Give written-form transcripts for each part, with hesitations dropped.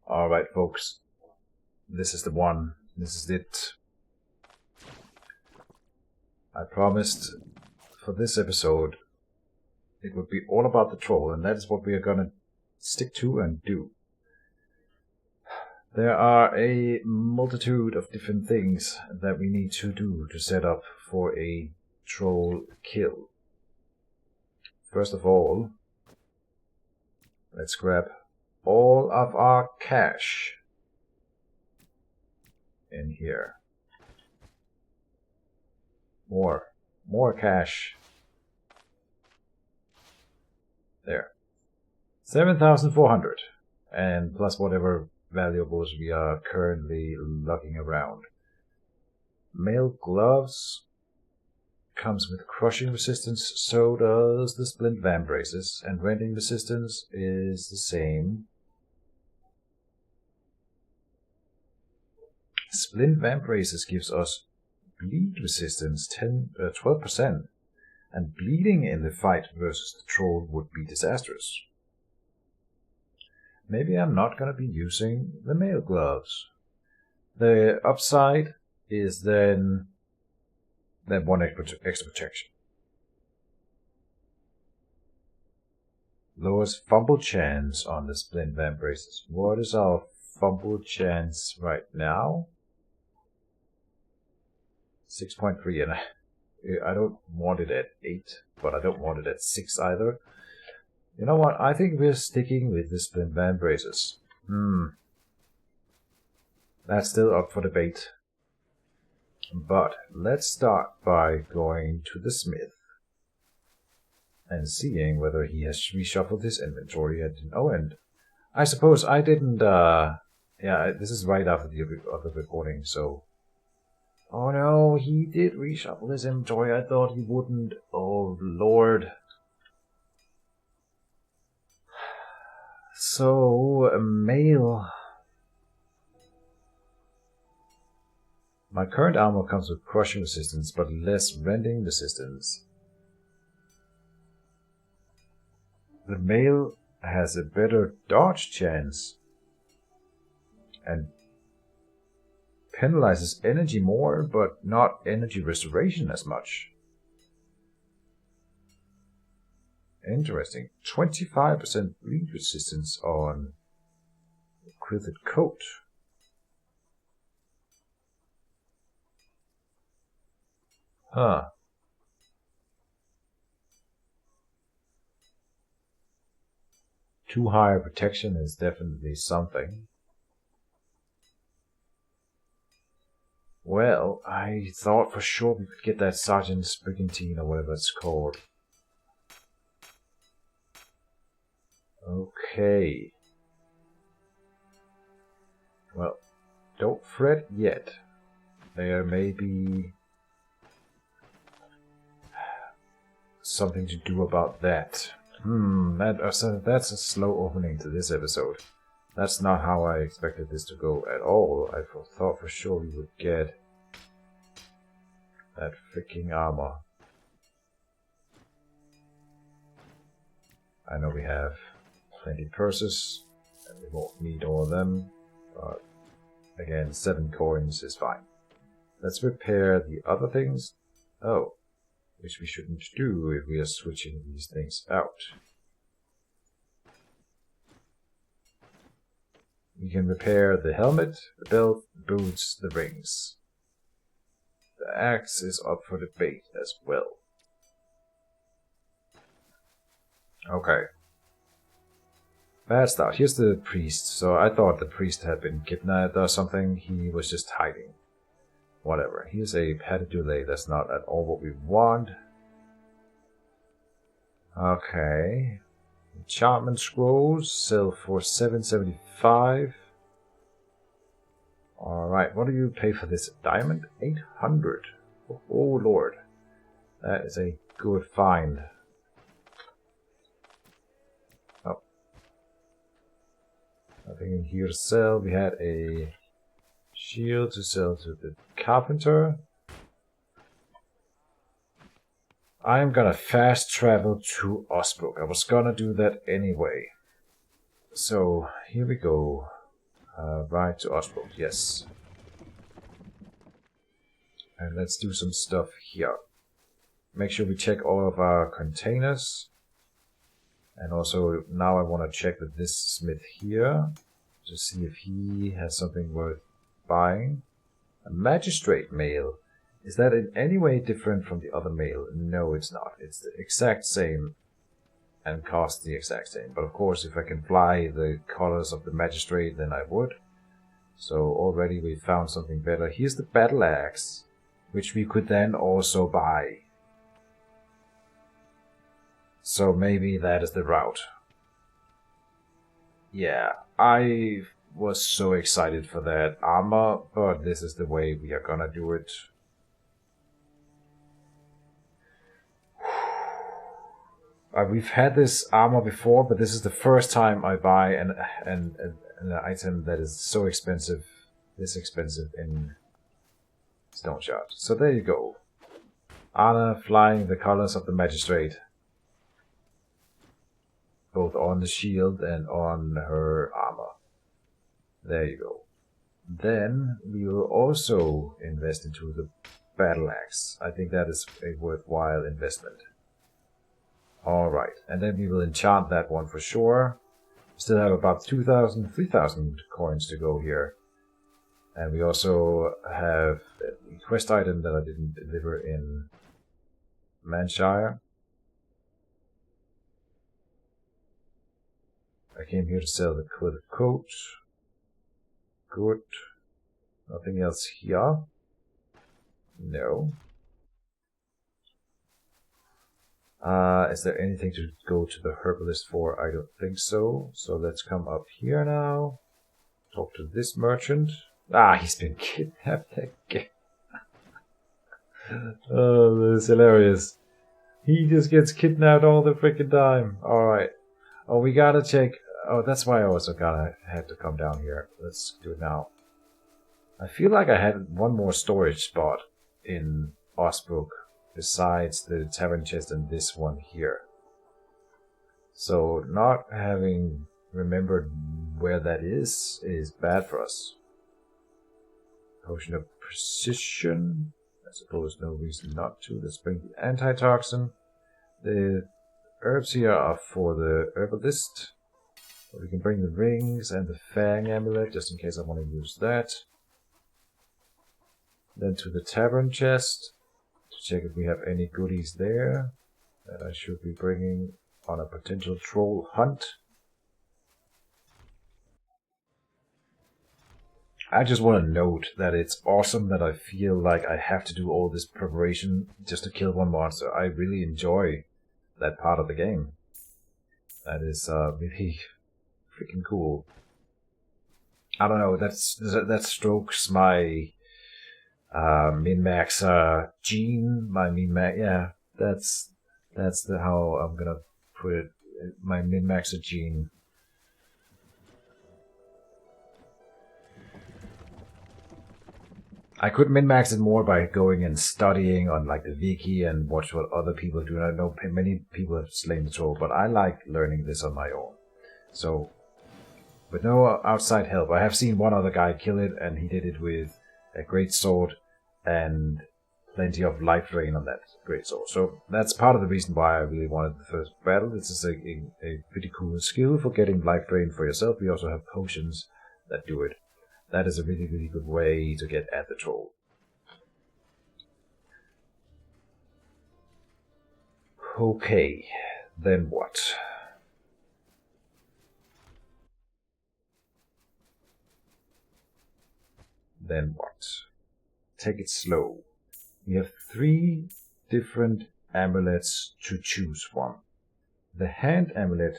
Alright, folks. This is the one. This is it. I promised for this episode it would be all about the troll, and that is what we are gonna stick to and do. There are a multitude of different things that we need to do to set up for a troll kill. First of all, let's grab all of our cash in here. More cash. There. 7,400. And plus whatever valuables we are currently lugging around. Mail gloves comes with crushing resistance, so does the splint van braces, and rending resistance is the same. Splint van braces gives us bleed resistance 12%, and bleeding in the fight versus the troll would be disastrous. Maybe I'm not going to be using the mail gloves. The upside is then that one extra protection. Lowers fumble chance on the splint van braces. What is our fumble chance right now? 6.3, and I don't want it at 8, but I don't want it at 6 either. You know what? I think we're sticking with the splint van braces. That's still up for debate. But let's start by going to the smith and seeing whether he has reshuffled his inventory yet. Oh, and I suppose I didn't, yeah, this is right after the other recording, so... Oh no, he did reshuffle his inventory. I thought he wouldn't. Oh, Lord. So, mail. My current armor comes with crushing resistance, but less rending resistance. The mail has a better dodge chance and penalizes energy more, but not energy restoration as much. Interesting. 25% bleed resistance on the quilted coat. Huh. Too high protection is definitely something. Well, I thought for sure we could get that Sergeant's Brigantine or whatever it's called. Okay. Well, don't fret yet. There may be something to do about that. That's a slow opening to this episode. That's not how I expected this to go at all. I thought for sure we would get that freaking armor. I know we have plenty purses, and we won't need all of them, but again, 7 coins is fine. Let's repair the other things. Oh, which we shouldn't do if we are switching these things out. We can repair the helmet, the belt, the boots, the rings. The axe is up for debate as well. Okay. Bad start. Here's the priest. So I thought the priest had been kidnapped or something. He was just hiding. Whatever. Here's a padded doulet. That's not at all what we want. Okay. Enchantment scrolls sell for 775. Alright, what do you pay for this? Diamond? 800. Oh Lord. That is a good find. Oh. Nothing in here to sell. We had a shield to sell to the carpenter. I am gonna fast travel to Osbrook. I was gonna do that anyway. So, here we go. Right to Oswald, yes. And let's do some stuff here. Make sure we check all of our containers. And also, now I want to check with this smith here to see if he has something worth buying. A magistrate mail. Is that in any way different from the other mail? No, it's not. It's the exact same and costs the exact same. But of course, if I can fly the colors of the magistrate, then I would. So already we found something better. Here's the battle axe, which we could then also buy. So maybe that is the route. Yeah, I was so excited for that armor, but this is the way we are gonna do it. We've had this armor before, but this is the first time I buy an item that is so expensive, this expensive in Stoneshard. So there you go. Anna flying the colors of the magistrate. Both on the shield and on her armor. There you go. Then we will also invest into the battle axe. I think that is a worthwhile investment. Alright, and then we will enchant that one for sure. We still have about 2,000, 3,000 coins to go here. And we also have a quest item that I didn't deliver in Manshire. I came here to sell the coat. Good. Nothing else here? No. Is there anything to go to the herbalist for? I don't think so. So let's come up here now. Talk to this merchant. Ah, he's been kidnapped again. Oh, this is hilarious. He just gets kidnapped all the freaking time. Alright. Oh, we gotta check. Oh, that's why I also had to come down here. Let's do it now. I feel like I had one more storage spot in Osbrook besides the tavern chest and this one here. So not having remembered where that is bad for us. Potion of Precision. I suppose no reason not to. Let's bring the antitoxin. The herbs here are for the herbalist. We can bring the rings and the Fang amulet just in case I want to use that. Then to the tavern chest to check if we have any goodies there that I should be bringing on a potential troll hunt. I just want to note that it's awesome that I feel like I have to do all this preparation just to kill one monster. I really enjoy that part of the game. That is really freaking cool. I don't know, that strokes my min-max gene, my min-max, yeah, that's how I'm gonna put it, my min-maxer gene. I could min-max it more by going and studying on like the wiki and watch what other people do. And I know many people have slain the troll, but I like learning this on my own. So, with no outside help, I have seen one other guy kill it, and he did it with a great sword and plenty of life drain on that great sword. So that's part of the reason why I really wanted the first battle. This is a pretty cool skill for getting life drain for yourself. We also have potions that do it. That is a really, really good way to get at the troll. Okay, then what? Then what? Take it slow. We have 3 different amulets to choose from. The hand amulet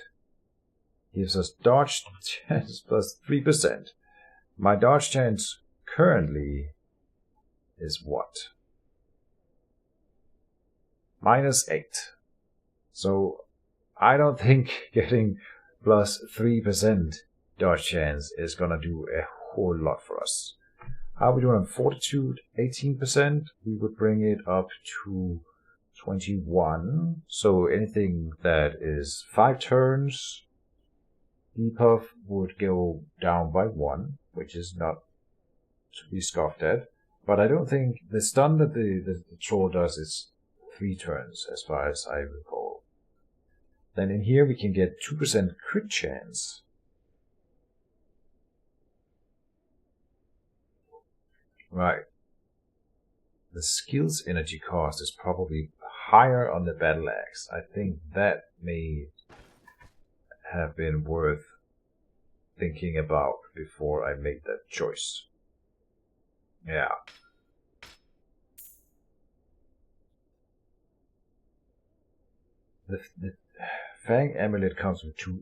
gives us dodge chance plus 3%. My dodge chance currently is what? -8. So I don't think getting plus 3% dodge chance is gonna do a whole lot for us. How are we doing on fortitude? 18%. We would bring it up to 21. So anything that is 5 turns, debuff would go down by 1. which is not to be scoffed at. But I don't think the stun that the troll does is 3 turns, as far as I recall. Then in here we can get 2% crit chance. Right. The skill's energy cost is probably higher on the battle axe. I think that may have been worth thinking about before I made that choice. Yeah. The Fang Amulet comes with 2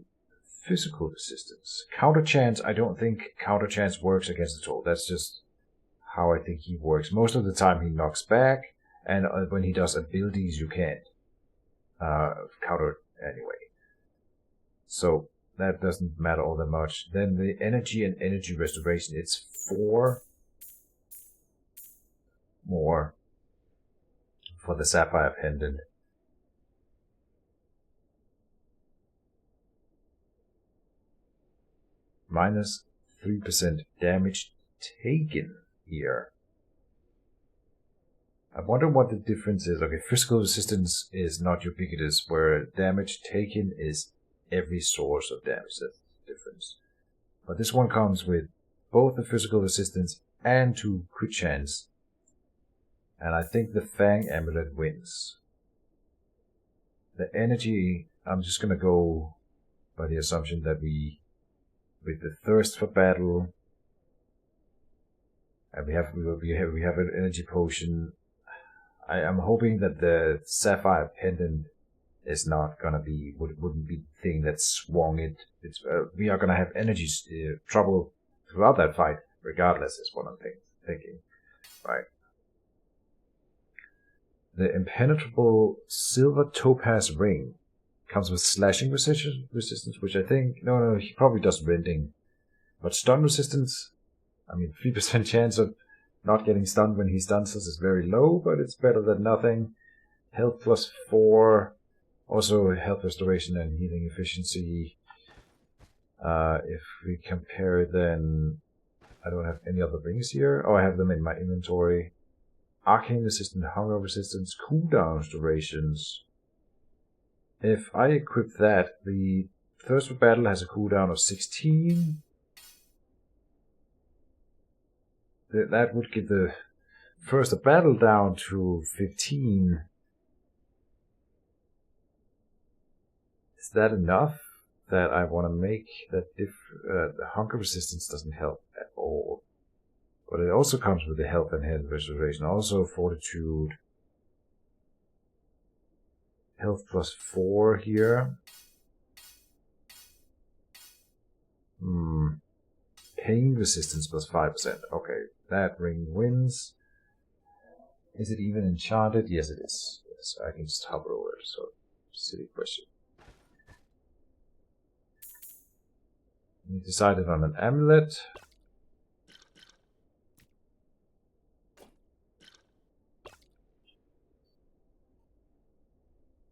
physical resistance. Counter chance, I don't think counter chance works against the troll. That's just how I think he works. Most of the time he knocks back, and when he does abilities you can't counter anyway. So that doesn't matter all that much. Then the energy and energy restoration, it's 4 more for the Sapphire Pendant. Minus 3% damage taken here. I wonder what the difference is. Okay, physical resistance is not ubiquitous, where damage taken is every source of damage. That's the difference. But this one comes with both the physical resistance and 2 crit chance. And I think the Fang Amulet wins. The energy, I'm just gonna go by the assumption that with the Thirst for Battle, and we have an energy potion. I am hoping that the Sapphire Pendant is not gonna be wouldn't be the thing that swung it. We are gonna have energy trouble throughout that fight, regardless. Is what I'm thinking, right? The Impenetrable Silver Topaz Ring comes with slashing resistance, which I think... No, he probably does rending. But stun resistance, I mean, 3% chance of not getting stunned when he stuns us is very low, but it's better than nothing. Health plus 4, also health restoration and healing efficiency. If we compare then... I don't have any other rings here. Oh, I have them in my inventory. Arcane resistance, hunger resistance, cooldowns durations. If I equip that, the Thirst for Battle has a cooldown of 16. That would give the Thirst of Battle down to 15. Is that enough that I want to make that the hunger resistance doesn't help at all? But it also comes with the health and health restoration, also fortitude. Health plus 4 here. Pain resistance plus 5%. Okay, that ring wins. Is it even enchanted? Yes, it is. Yes, I can just hover over it, so silly question. We decided on an amulet.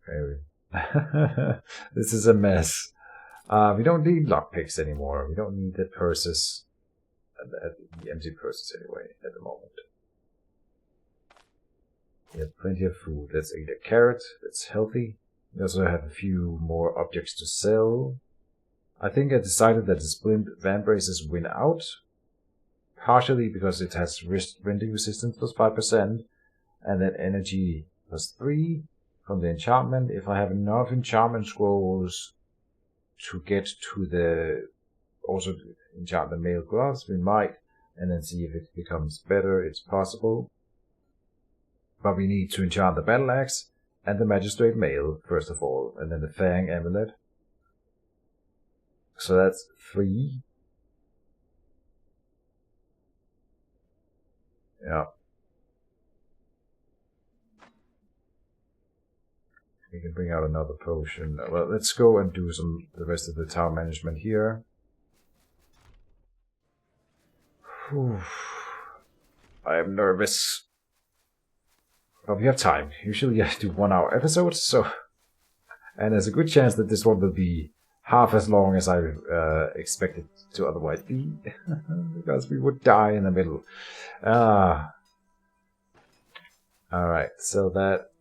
Okay. This is a mess. We don't need lockpicks anymore. We don't need the purses, the empty purses anyway, at the moment. We have plenty of food. Let's eat a carrot. That's healthy. We also have a few more objects to sell. I think I decided that the Splint Vambraces win out. Partially because it has rending resistance plus 5%. And then energy plus 3 from the enchantment. If I have enough enchantment scrolls to get to the... also enchant the mail gloves, we might. And then see if it becomes better. It's possible. But we need to enchant the battle axe and the magistrate mail, first of all. And then the Fang Amulet. So that's 3. Yeah. We can bring out another potion. Well, let's go and do the rest of the town management here. Whew. I am nervous. But we have time. Usually I do 1 hour episodes, so... And there's a good chance that this one will be half as long as I expected to otherwise be, because we would die in the middle. Alright, so that...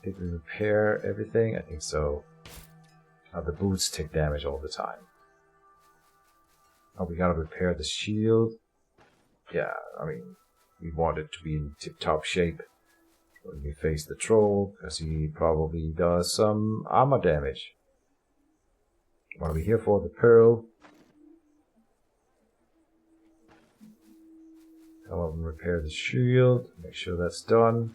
Did we repair everything? I think so. Oh, the boots take damage all the time. Oh, we gotta repair the shield. Yeah, I mean, we want it to be in tip-top shape when we face the troll, because he probably does some armor damage. What are we here for? The pearl. Come up and repair the shield. Make sure that's done.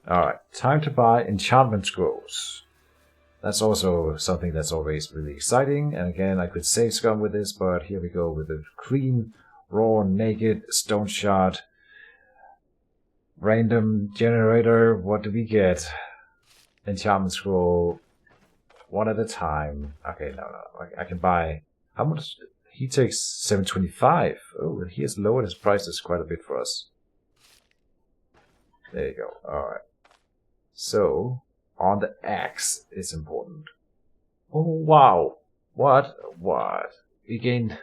Alright, time to buy enchantment scrolls. That's also something that's always really exciting. And again, I could save scum with this, but here we go with a clean, raw, naked Stoneshard random generator. What do we get? Enchantment scroll, one at a time. Okay, no, I can buy... How much? He takes 725. Oh, he has lowered his prices quite a bit for us. There you go. Alright. So, on the axe is important. Oh, wow. What? We gained...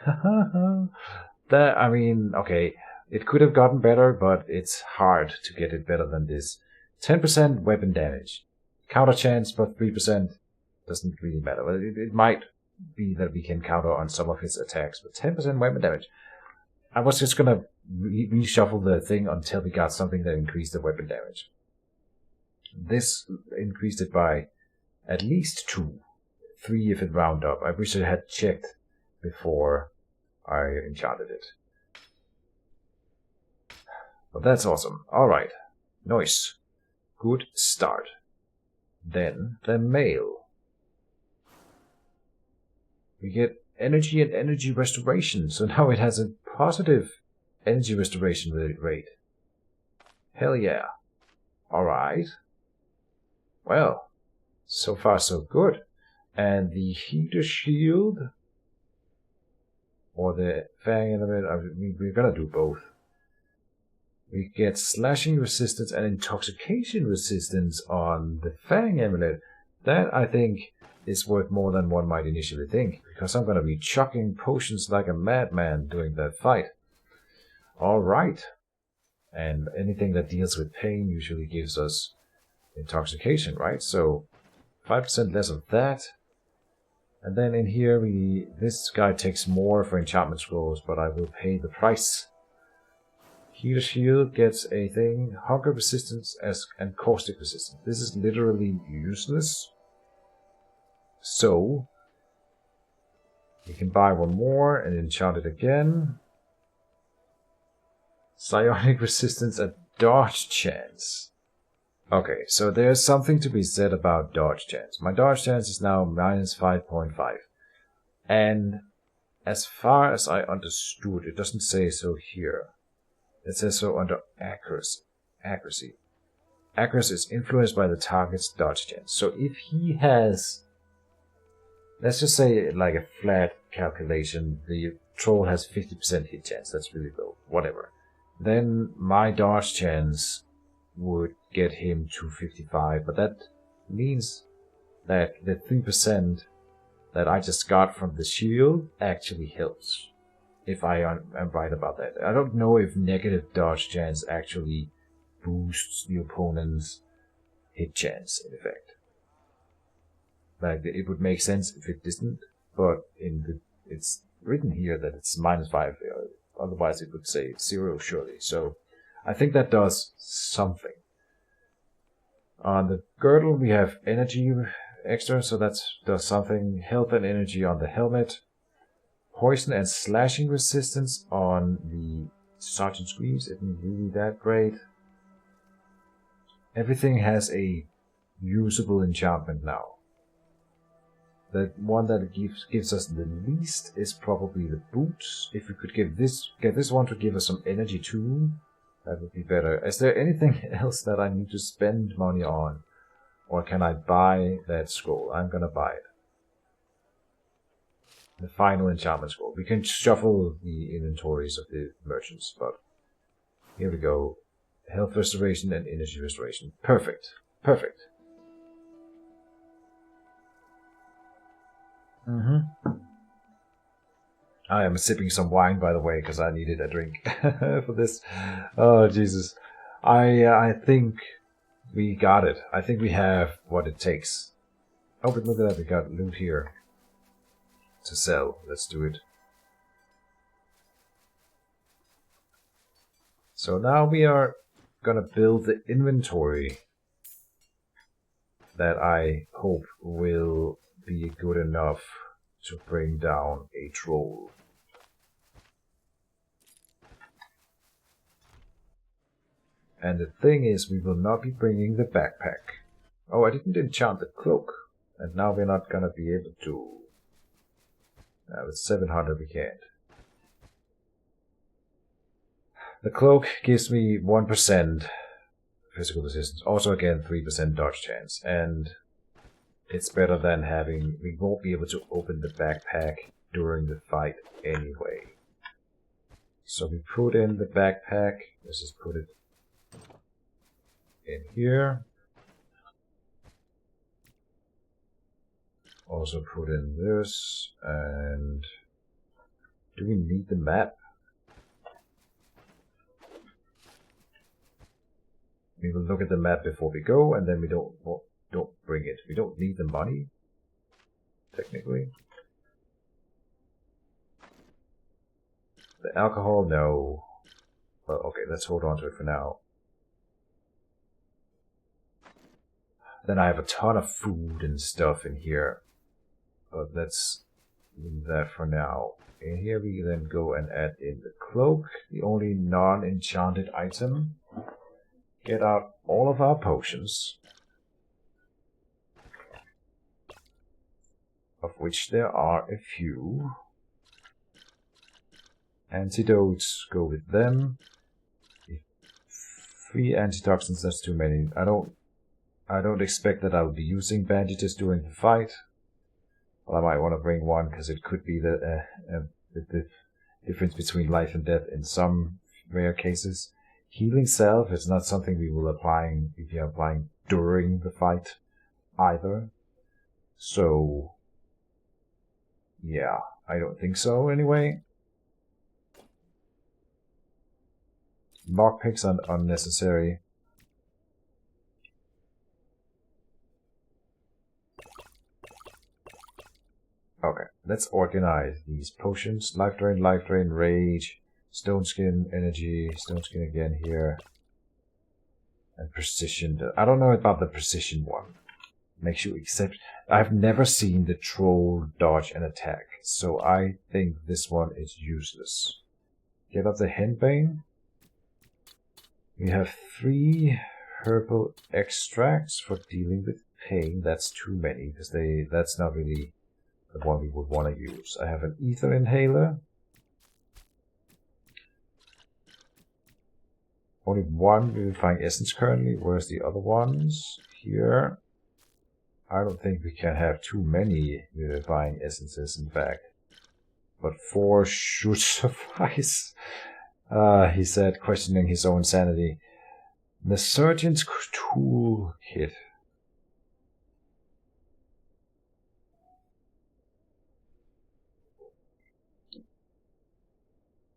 that, I mean, okay. It could have gotten better, but it's hard to get it better than this. 10% weapon damage. Counter chance, but 3% doesn't really matter. Well, it might be that we can counter on some of his attacks, but 10% weapon damage. I was just gonna reshuffle the thing until we got something that increased the weapon damage. This increased it by at least 2. 3 if it round up. I wish I had checked before I enchanted it. But that's awesome. Alright. Nice. Good start. Then the mail. We get energy and energy restoration. So now it has a positive energy restoration rate. Hell yeah. Alright. Well, so far so good. And the heater shield, or the fang element, I mean, we're gonna do both. We get slashing resistance and intoxication resistance on the fang amulet. That, I think, is worth more than one might initially think, because I'm gonna be chucking potions like a madman during that fight. Alright. And anything that deals with pain usually gives us intoxication, right? So 5% less of that. And then in here, this guy takes more for enchantment scrolls, but I will pay the price. Heater shield gets a thing, hunger resistance and caustic resistance. This is literally useless. So we can buy one more and enchant it again. Psionic resistance and dodge chance. Okay, so there's something to be said about dodge chance. My dodge chance is now minus 5.5. And as far as I understood, it doesn't say so here. It says so under accuracy. Accuracy is influenced by the target's dodge chance. So if he has, let's just say like a flat calculation, the troll has 50% hit chance. That's really low. Whatever. Then my dodge chance would get him to 55, but that means that the 3% that I just got from the shield actually helps, if I am right about that. I don't know if negative dodge chance actually boosts the opponent's hit chance, in effect. Like, it would make sense if it didn't, but it's written here that it's minus 5, otherwise it would say 0 surely, so I think that does something. On the girdle we have energy extra, so that does something. Health and energy on the helmet. Poison and slashing resistance on the Sergeant Squeeze isn't really that great. Everything has a usable enchantment now. The one that gives us the least is probably the boots. If we could get this one to give us some energy too, that would be better. Is there anything else that I need to spend money on? Or can I buy that scroll? I'm gonna buy it. The final enchantment scroll. We can shuffle the inventories of the merchants, but here we go. health restoration and energy restoration. Perfect. Perfect. I am sipping some wine, by the way, because I needed a drink for this. Oh, Jesus. I think we got it. I think we have what it takes. Oh, but look at that. We got loot here to sell. Let's do it. So now we are gonna build the inventory that I hope will be good enough to bring down a troll. And the thing is, we will not be bringing the backpack. Oh, I didn't enchant the cloak. And now we're not gonna be able to. With 700 we can't. The cloak gives me 1% physical resistance. Also again 3% dodge chance. And it's better than having... We won't be able to open the backpack during the fight anyway. So we put in the backpack. Let's just put it in here. Also put in this, and do we need the map? We will look at the map before we go, and then we don't bring it. We don't need the money, technically. The alcohol, no. Well, okay, let's hold on to it for now. Then I have a ton of food and stuff in here. But let's leave that for now. In here we then go and add in the cloak, the only non-enchanted item. Get out all of our potions. Of which there are a few. Antidotes, go with them. 3 antitoxins, that's too many. I don't expect that I will be using bandages during the fight. Well, I might want to bring one because it could be the difference between life and death in some rare cases. Healing Salve is not something we will be applying during the fight either. So, yeah, I don't think so anyway. Lockpicks are unnecessary. Okay, let's organize these potions. Life Drain, Rage, Stone Skin, Energy, Stone Skin again here. And Precision. I don't know about the Precision one. Makes you accept... I've never seen the Troll dodge an attack, so I think this one is useless. Get up the Henbane. We have 3 herbal extracts for dealing with pain. That's too many, because that's not really... the one we would want to use. I have an ether inhaler. Only 1 vivifying essence currently. Where's the other ones? Here. I don't think we can have too many vivifying essences, in fact. But 4 should suffice. He said, questioning his own sanity. The Surgeon's Tool Kit.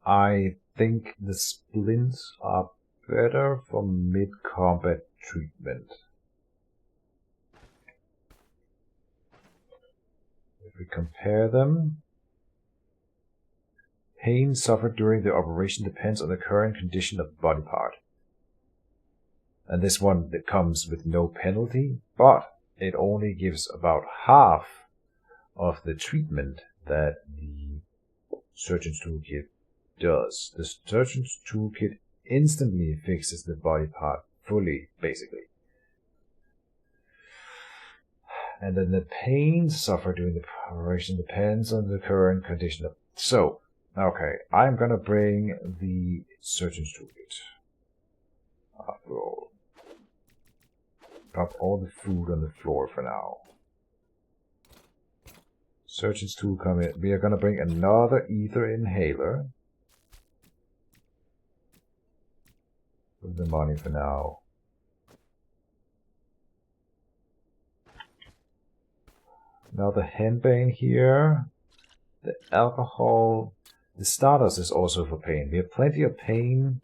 I think the splints are better for mid-combat treatment. If we compare them, pain suffered during the operation depends on the current condition of the body part. And this one that comes with no penalty, but it only gives about half of the treatment that the Surgeon's Toolkit does. The Surgeon's Toolkit instantly fixes the body part fully, basically. And then the pain suffered during the operation depends on the current condition of... So, okay, I'm gonna bring the Surgeon's Toolkit. After all. Drop all the food on the floor for now. Surgeon's Tool come in. We are gonna bring another ether inhaler. the money for now. Now the henbane here, the alcohol, the Stardust is also for pain. We have plenty of pain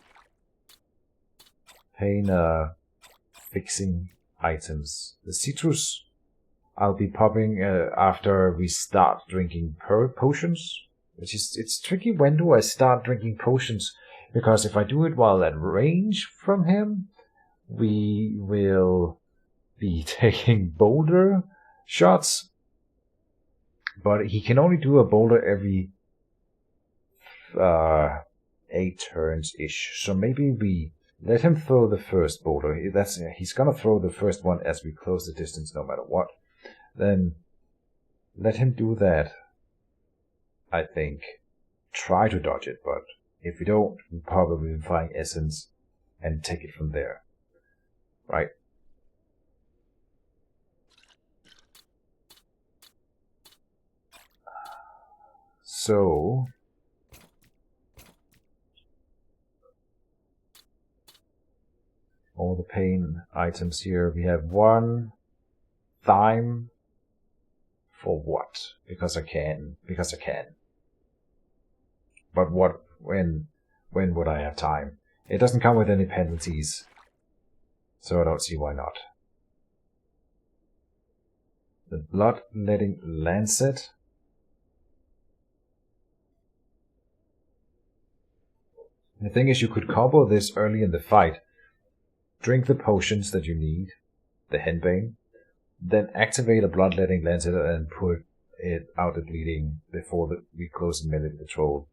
fixing items. The citrus I'll be popping after we start drinking potions. Which is, it's tricky, when do I start drinking potions? Because if I do it while at range from him, we will be taking boulder shots. But he can only do a boulder every 8 turns-ish. So maybe we let him throw the first boulder. He's gonna throw the first one as we close the distance no matter what. Then let him do that, I think. Try to dodge it, but if we don't, we'll probably be flying essence and take it from there. Right? So all the pain items here. We have 1 thyme for what? Because I can. Because I can. But what? When would I have time? It doesn't come with any penalties, so I don't see why not. The bloodletting lancet. The thing is, you could combo this early in the fight. Drink the potions that you need, the henbane, then activate a bloodletting lancet and put it out at bleeding before we close the melee patrol.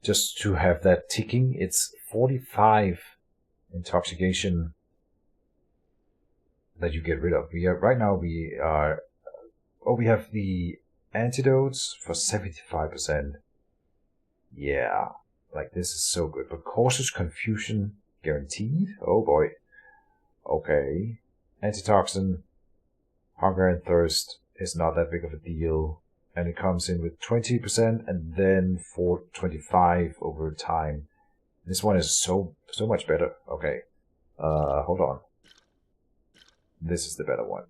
Just to have that ticking. It's 45 intoxication that you get rid of. Right now we have the antidotes for 75%. Yeah. Like, this is so good. But causes confusion guaranteed? Oh boy. Okay. Antitoxin, hunger and thirst is not that big of a deal. And it comes in with 20% and then for 25 over time. This one is so much better. Okay. Hold on. This is the better one.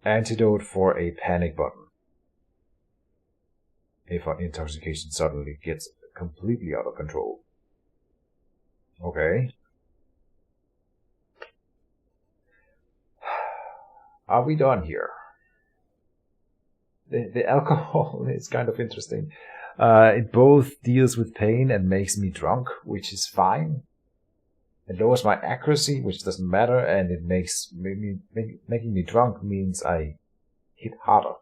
Antidote for a panic button. If our intoxication suddenly gets completely out of control. Okay. Are we done here? The alcohol is kind of interesting. It both deals with pain and makes me drunk, which is fine. It lowers my accuracy, which doesn't matter, and it making me drunk means I hit harder.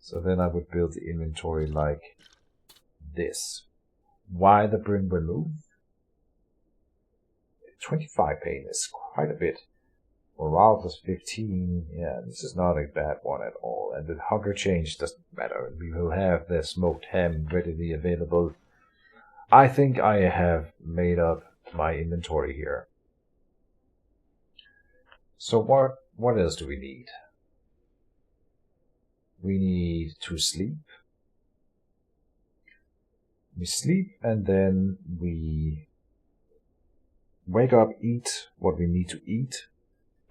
So then I would build the inventory like this. Why the brim remove? 25 pain is quite a bit. Morale plus 15. Yeah, this is not a bad one at all. And the hunger change doesn't matter. We will have the smoked ham readily available. I think I have made up my inventory here. So what else do we need? We need to sleep. We sleep and then we wake up, eat what we need to eat,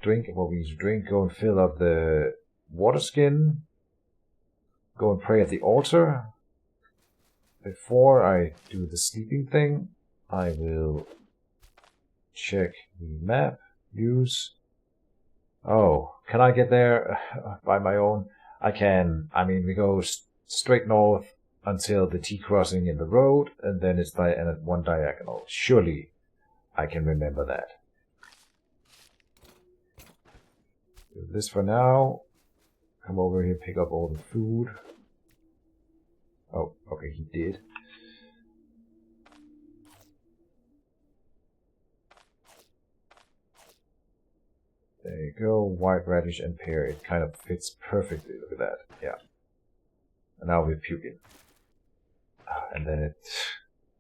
drink what we need to drink, go and fill up the water skin, go and pray at the altar. Before I do the sleeping thing, I will check the map, use. Oh, can I get there by my own? I can. I mean, we go straight north until the T-crossing in the road, and then it's at one diagonal. Surely I can remember that. Do this for now. Come over here, pick up all the food. Oh, okay, he did. There you go, white radish and pear. It kind of fits perfectly. Look at that. Yeah. And now we're puking. And then it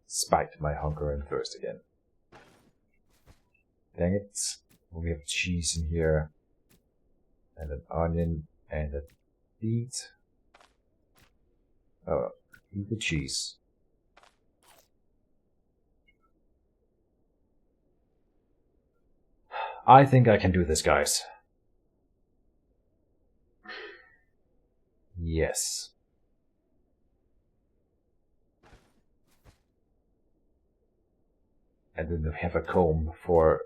spiked my hunger and thirst again. Dang it. We have cheese in here. And an onion and a beet. Oh, eat the cheese. I think I can do this, guys. Yes. And then we have a comb for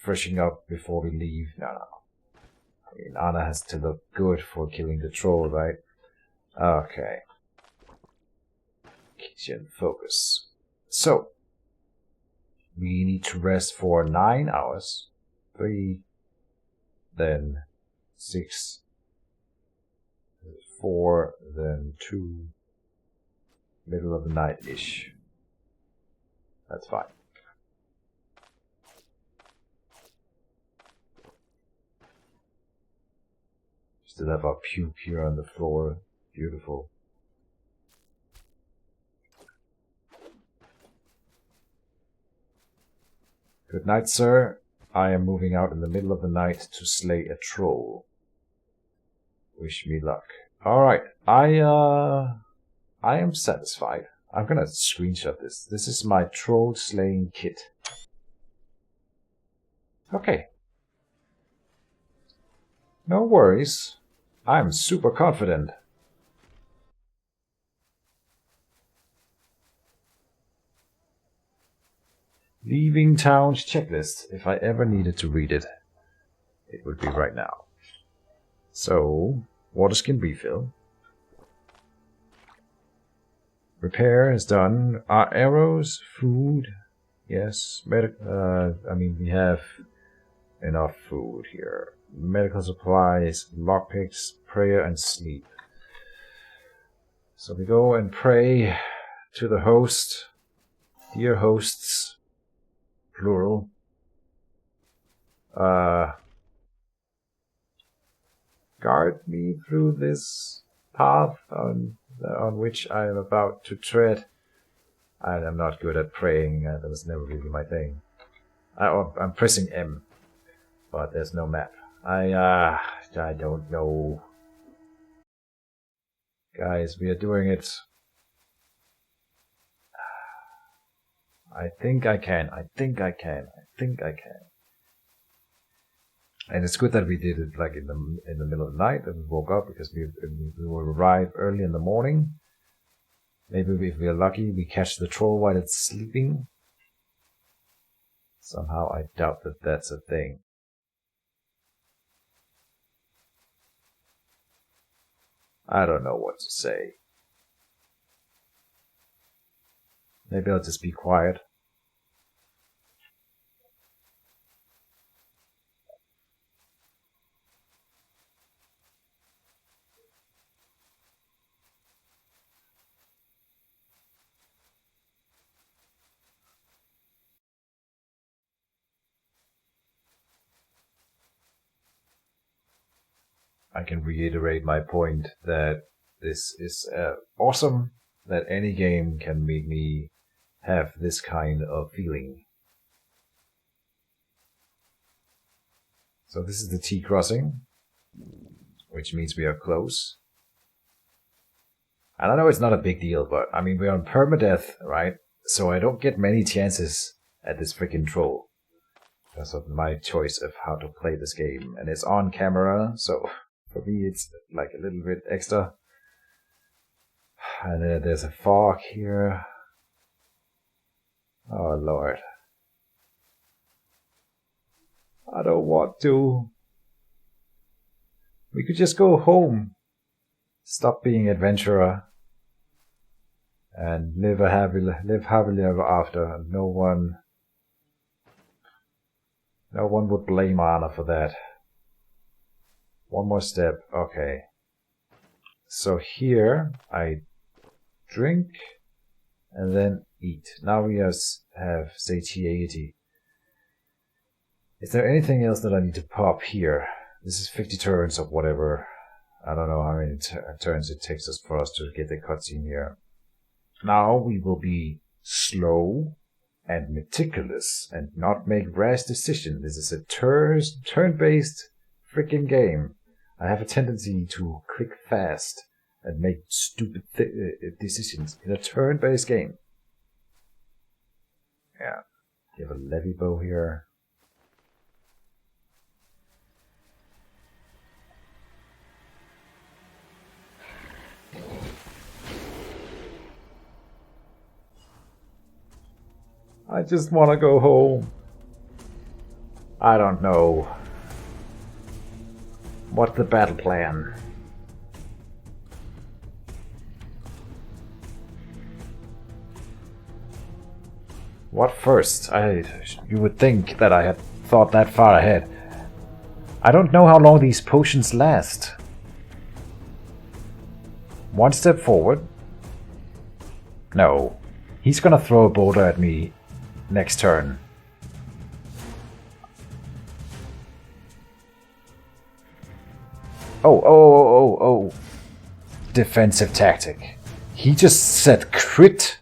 freshening up before we leave. No. I mean, Anna has to look good for killing the troll, right? Okay. Keejchen, focus. So, we need to rest for 9 hours. 3, then 6, 4, then 2, middle of the night-ish. That's fine. Still have our puke here on the floor. Beautiful. Good night, sir. I am moving out in the middle of the night to slay a troll. Wish me luck. Alright, I am satisfied. I'm gonna screenshot this. This is my troll slaying kit. Okay. No worries. I'm super confident. Leaving town's checklist. If I ever needed to read it, it would be right now. So, water skin refill. Repair is done. Arrows, food. Yes. I mean, we have enough food here. Medical supplies, lockpicks, prayer, and sleep. So we go and pray to the host. Dear hosts, plural. Guard me through this path on which I am about to tread. I am not good at praying. That was never really my thing. I'm pressing M, but there's no map. I don't know. Guys, we are doing it. I think I can. And it's good that we did it like in the middle of the night and we woke up, because we will arrive early in the morning. Maybe if we are lucky, we catch the troll while it's sleeping. Somehow I doubt that that's a thing. I don't know what to say. Maybe I'll just be quiet. I can reiterate my point that this is awesome, that any game can make me have this kind of feeling. So this is the T crossing, which means we are close. And I know it's not a big deal, but I mean, we're on permadeath, right? So I don't get many chances at this freaking troll. That's my choice of how to play this game. And it's on camera, so for me it's like a little bit extra. And there's a fog here. Oh lord. I don't want to. We could just go home. Stop being adventurer. And live happily ever after. No one would blame Anna for that. One more step. Okay. So here I drink and then eat. Now we have satiety. Is there anything else that I need to pop here? This is 50 turns of whatever. I don't know how many turns it takes us for us to get the cutscene here. Now we will be slow and meticulous and not make rash decisions. This is a turn-based freaking game. I have a tendency to click fast and make stupid decisions in a turn-based game. Yeah, you have a levy bow here. I just want to go home. I don't know. What's the battle plan? What first? You would think that I had thought that far ahead. I don't know how long these potions last. One step forward. No. He's gonna throw a boulder at me next turn. Oh. Defensive tactic. He just said crit.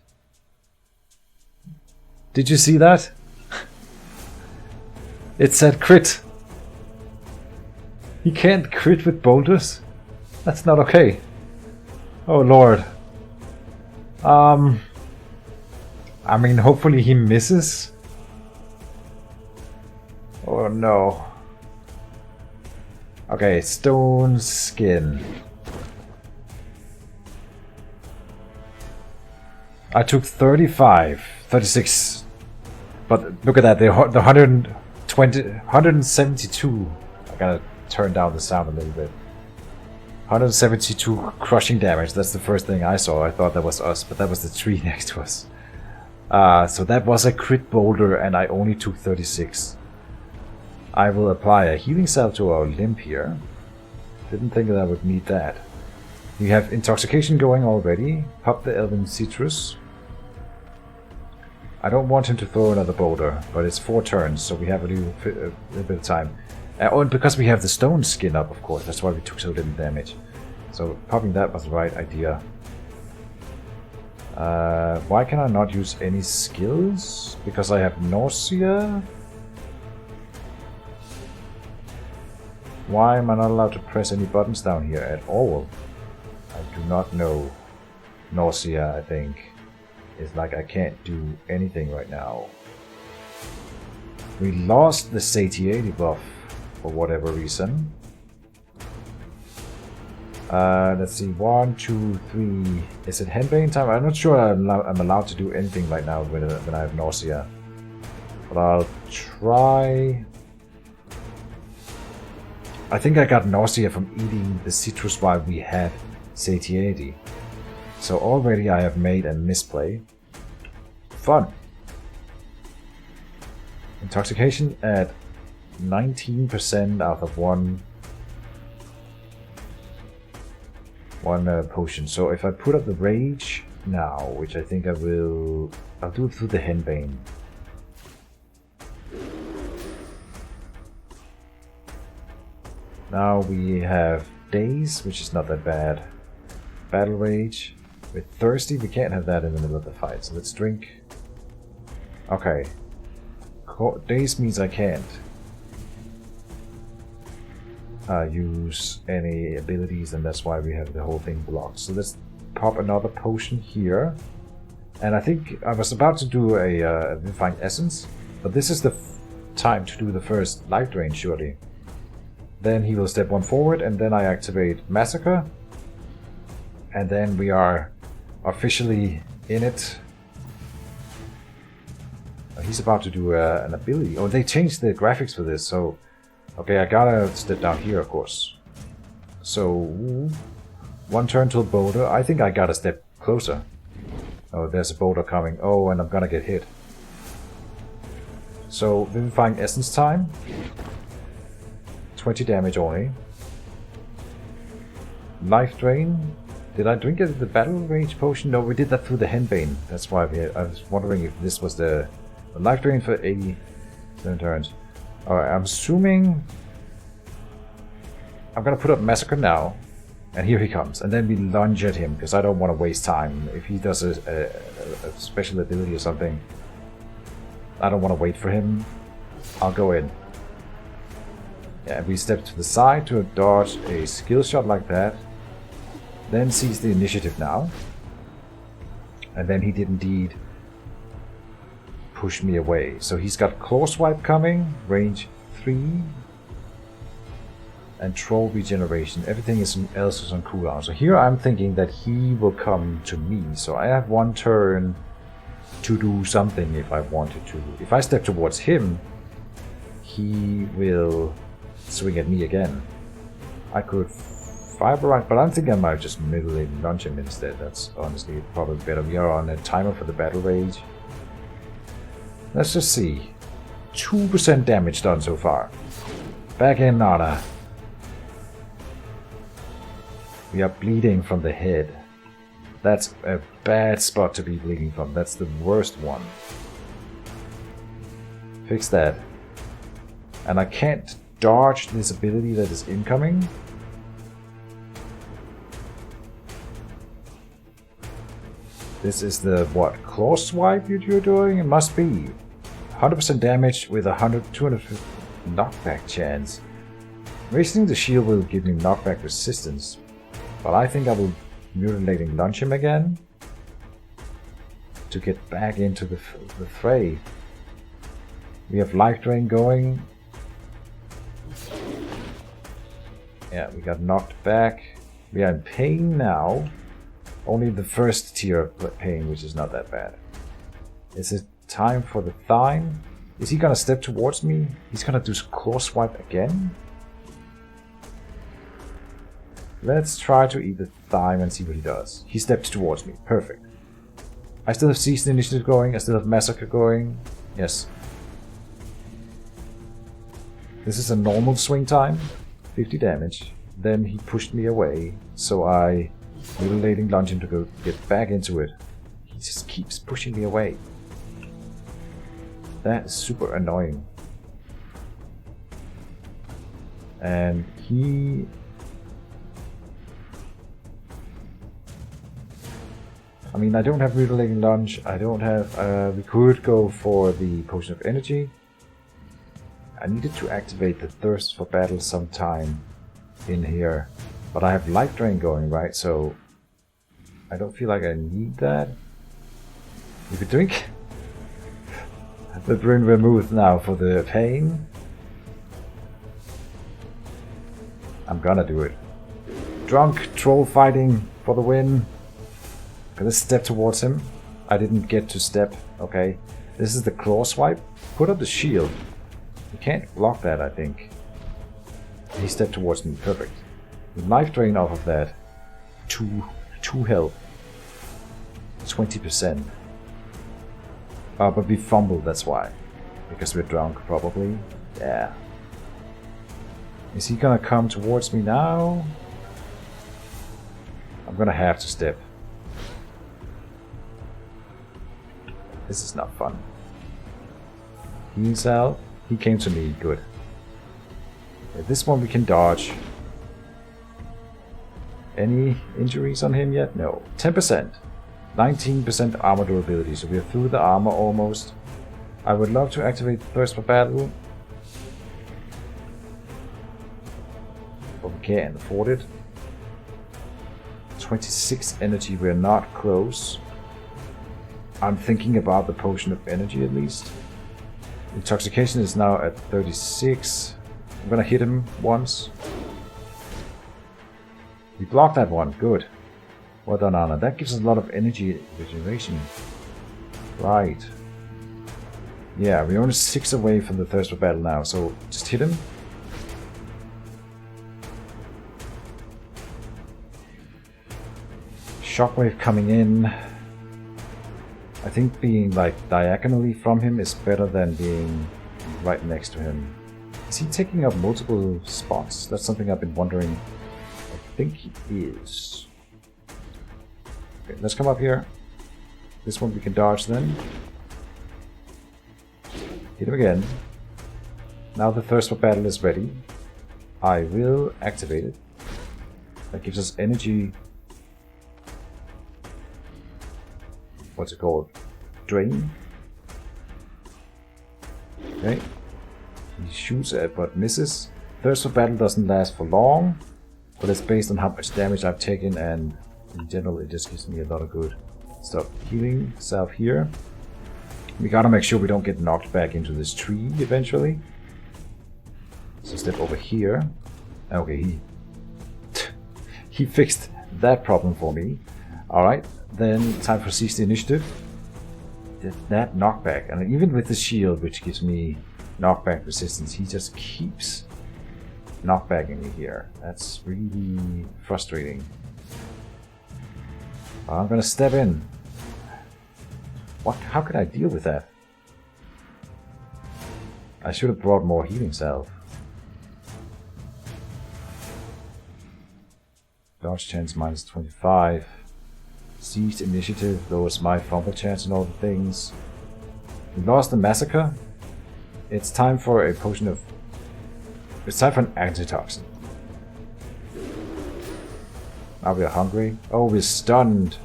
Did you see that? It said crit. He can't crit with boulders? That's not okay. Oh lord. I mean, hopefully he misses. Oh no. Okay, stone skin. I took 36. But look at that, the 172. I gotta turn down the sound a little bit. 172 crushing damage, that's the first thing I saw. I thought that was us, but that was the tree next to us. So that was a crit boulder and I only took 36. I will apply a healing salve to our limb here. Didn't think that I would need that. We have intoxication going already. Pop the elven citrus. I don't want him to throw another boulder, but it's 4 turns, so we have a little bit of time. Oh, and because we have the stone skin up, of course, that's why we took so little damage. So popping that was the right idea. Why can I not use any skills? Because I have nausea? Why am I not allowed to press any buttons down here at all? I do not know. Nausea, I think. It's like I can't do anything right now. We lost the satiety buff for whatever reason. Let's see, 1, 2, 3. Is it henbane time? I'm not sure I'm allowed to do anything right now when I have nausea. But I'll try. I think I got nausea from eating the citrus while we had satiety. So already I have made a misplay. Fun. Intoxication at 19% out of one potion. So if I put up the rage now, which I think I will, I'll do it through the henbane. Now we have daze, which is not that bad. Battle rage. With thirsty, we can't have that in the middle of the fight, so let's drink. Okay. Daze means I can't use any abilities, and that's why we have the whole thing blocked. So let's pop another potion here. And I think I was about to do a Vivifying Essence, but this is the time to do the first life drain, surely. Then he will step 1 forward, and then I activate Massacre. And then we are officially in it. He's about to do an ability. Oh, they changed the graphics for this, so... Okay, I gotta step down here, of course. So... 1 turn to a boulder. I think I gotta step closer. Oh, there's a boulder coming. Oh, and I'm gonna get hit. So, Vivifying Essence time. 20 damage only. Life Drain. Did I drink it the Battle Rage potion? No, we did that through the henbane. That's why I was wondering if this was the Life Drain for 87 turns. Alright, I'm assuming... I'm gonna put up Massacre now. And here he comes. And then we lunge at him, because I don't want to waste time. If he does a special ability or something, I don't want to wait for him. I'll go in. Yeah, we step to the side to dodge a skill shot like that. Then seize the initiative now. And then he did indeed push me away. So he's got Claw Swipe coming, range 3. And Troll Regeneration. Everything else is on cooldown. So here I'm thinking that he will come to me. So I have 1 turn to do something if I wanted to. If I step towards him, he will swing at me again. I could fiber right, but I'm thinking I might just middle launch him instead. That's honestly probably better. We are on a timer for the battle rage. Let's just see. 2% damage done so far. Back in, Nana. We are bleeding from the head. That's a bad spot to be bleeding from. That's the worst one. Fix that. And I can't dodge this ability that is incoming. This is the, what, claw swipe you're doing? It must be. 100% damage with 250 knockback chance. Raising the shield will give me knockback resistance. But I think I will mutilating launch him again. To get back into the fray. We have life drain going. Yeah, we got knocked back. We are in pain now. Only the first tier of pain, which is not that bad. Is it time for the Thine? Is he gonna step towards me? He's gonna do claw swipe again? Let's try to eat the Thine and see what he does. He stepped towards me. Perfect. I still have Seasoned Initiative going. I still have Massacre going. Yes. This is a normal swing time. 50 damage. Then he pushed me away, so I mutilating lunge him to go get back into it. He just keeps pushing me away. That is super annoying. And he... I mean, I don't have mutilating lunge. I don't have... we could go for the Potion of Energy. I needed to activate the Thirst for Battle sometime in here. But I have Life Drain going, right? So I don't feel like I need that. If you drink the Bryn Vermouth now for the pain, I'm gonna do it. Drunk troll fighting for the win. Gonna step towards him. I didn't get to step. Okay. This is the claw swipe. Put up the shield. You can't block that, I think. He stepped towards me. Perfect. Life drain off of that. 2 health. 20%. But we fumbled, that's why. Because we're drunk, probably. Yeah. Is he gonna come towards me now? I'm gonna have to step. This is not fun. He's out. He came to me. Good. Okay, this one we can dodge. Any injuries on him yet? No. 10%. 19% armor durability, so we are through the armor almost. I would love to activate Thirst for Battle. But we can't afford it. 26 energy, we're not close. I'm thinking about the Potion of Energy at least. Intoxication is now at 36. I'm gonna hit him once. We blocked that one, good. Well done, Anna. That gives us a lot of energy regeneration. Right. Yeah, we're only 6 away from the Thirst for Battle now, so just hit him. Shockwave coming in. I think being like diagonally from him is better than being right next to him. Is he taking up multiple spots? That's something I've been wondering. I think he is. Okay, let's come up here. This one we can dodge then. Hit him again. Now the Thirst for Battle is ready. I will activate it. That gives us energy. What's it called? Drain. Okay. He shoots at but misses. Thirst for Battle doesn't last for long, but it's based on how much damage I've taken, and in general it just gives me a lot of good stuff. Healing self here. We gotta make sure we don't get knocked back into this tree eventually. So step over here. Okay, he fixed that problem for me. Alright, then time for Seize the Initiative. that knockback, and even with the shield, which gives me knockback resistance, he just keeps knockbacking me here. That's really frustrating. I'm gonna step in. What? How could I deal with that? I should have brought more healing salve. Dodge chance minus 25. Siege initiative lowers my fumble chance and all the things. We lost the massacre. It's time for a potion of... It's time for an antitoxin. Now we are hungry. Oh, we're stunned.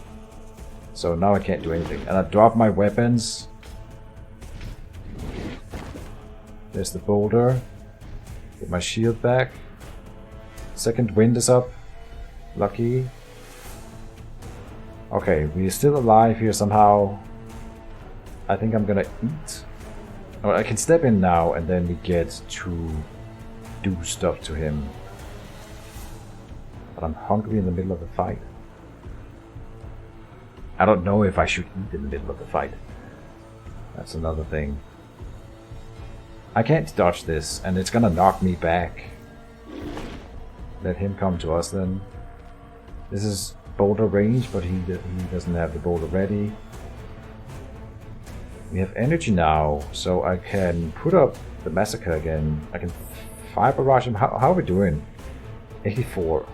So now I can't do anything. And I drop my weapons. There's the boulder. Get my shield back. Second wind is up. Lucky. Okay, we're still alive here somehow. I think I'm gonna eat. Or I can step in now and then we get to do stuff to him. But I'm hungry in the middle of the fight. I don't know if I should eat in the middle of the fight. That's another thing. I can't dodge this, and it's gonna knock me back. Let him come to us then. This is boulder range, but he doesn't have the boulder ready. We have energy now, so I can put up the massacre again. I can fire barrage him. How are we doing? 84.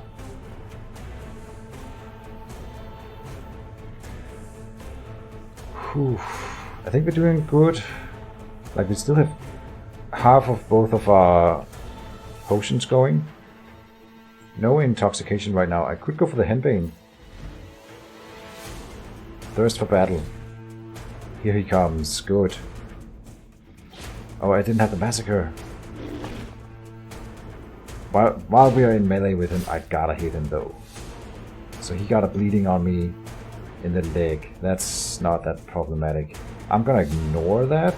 Whew. I think we're doing good. Like, we still have half of both of our potions going. No intoxication right now. I could go for the henbane. Thirst for battle. Here he comes. Good. Oh, I didn't have the massacre. While we are in melee with him, I gotta hit him though. So he got a bleeding on me in the leg. That's not that problematic. I'm gonna ignore that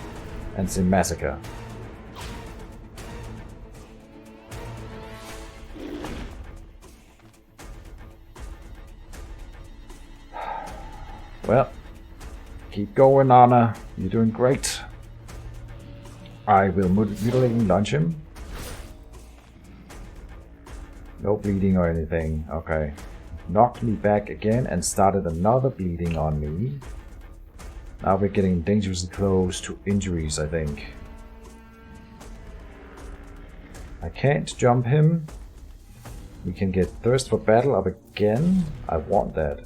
and say massacre. Well, keep going, Anna. You're doing great. I will mutilating lunge him. No bleeding or anything. Okay. Knocked me back again and started another bleeding on me. Now we're getting dangerously close to injuries, I think. I can't jump him. We can get Thirst for Battle up again. I want that.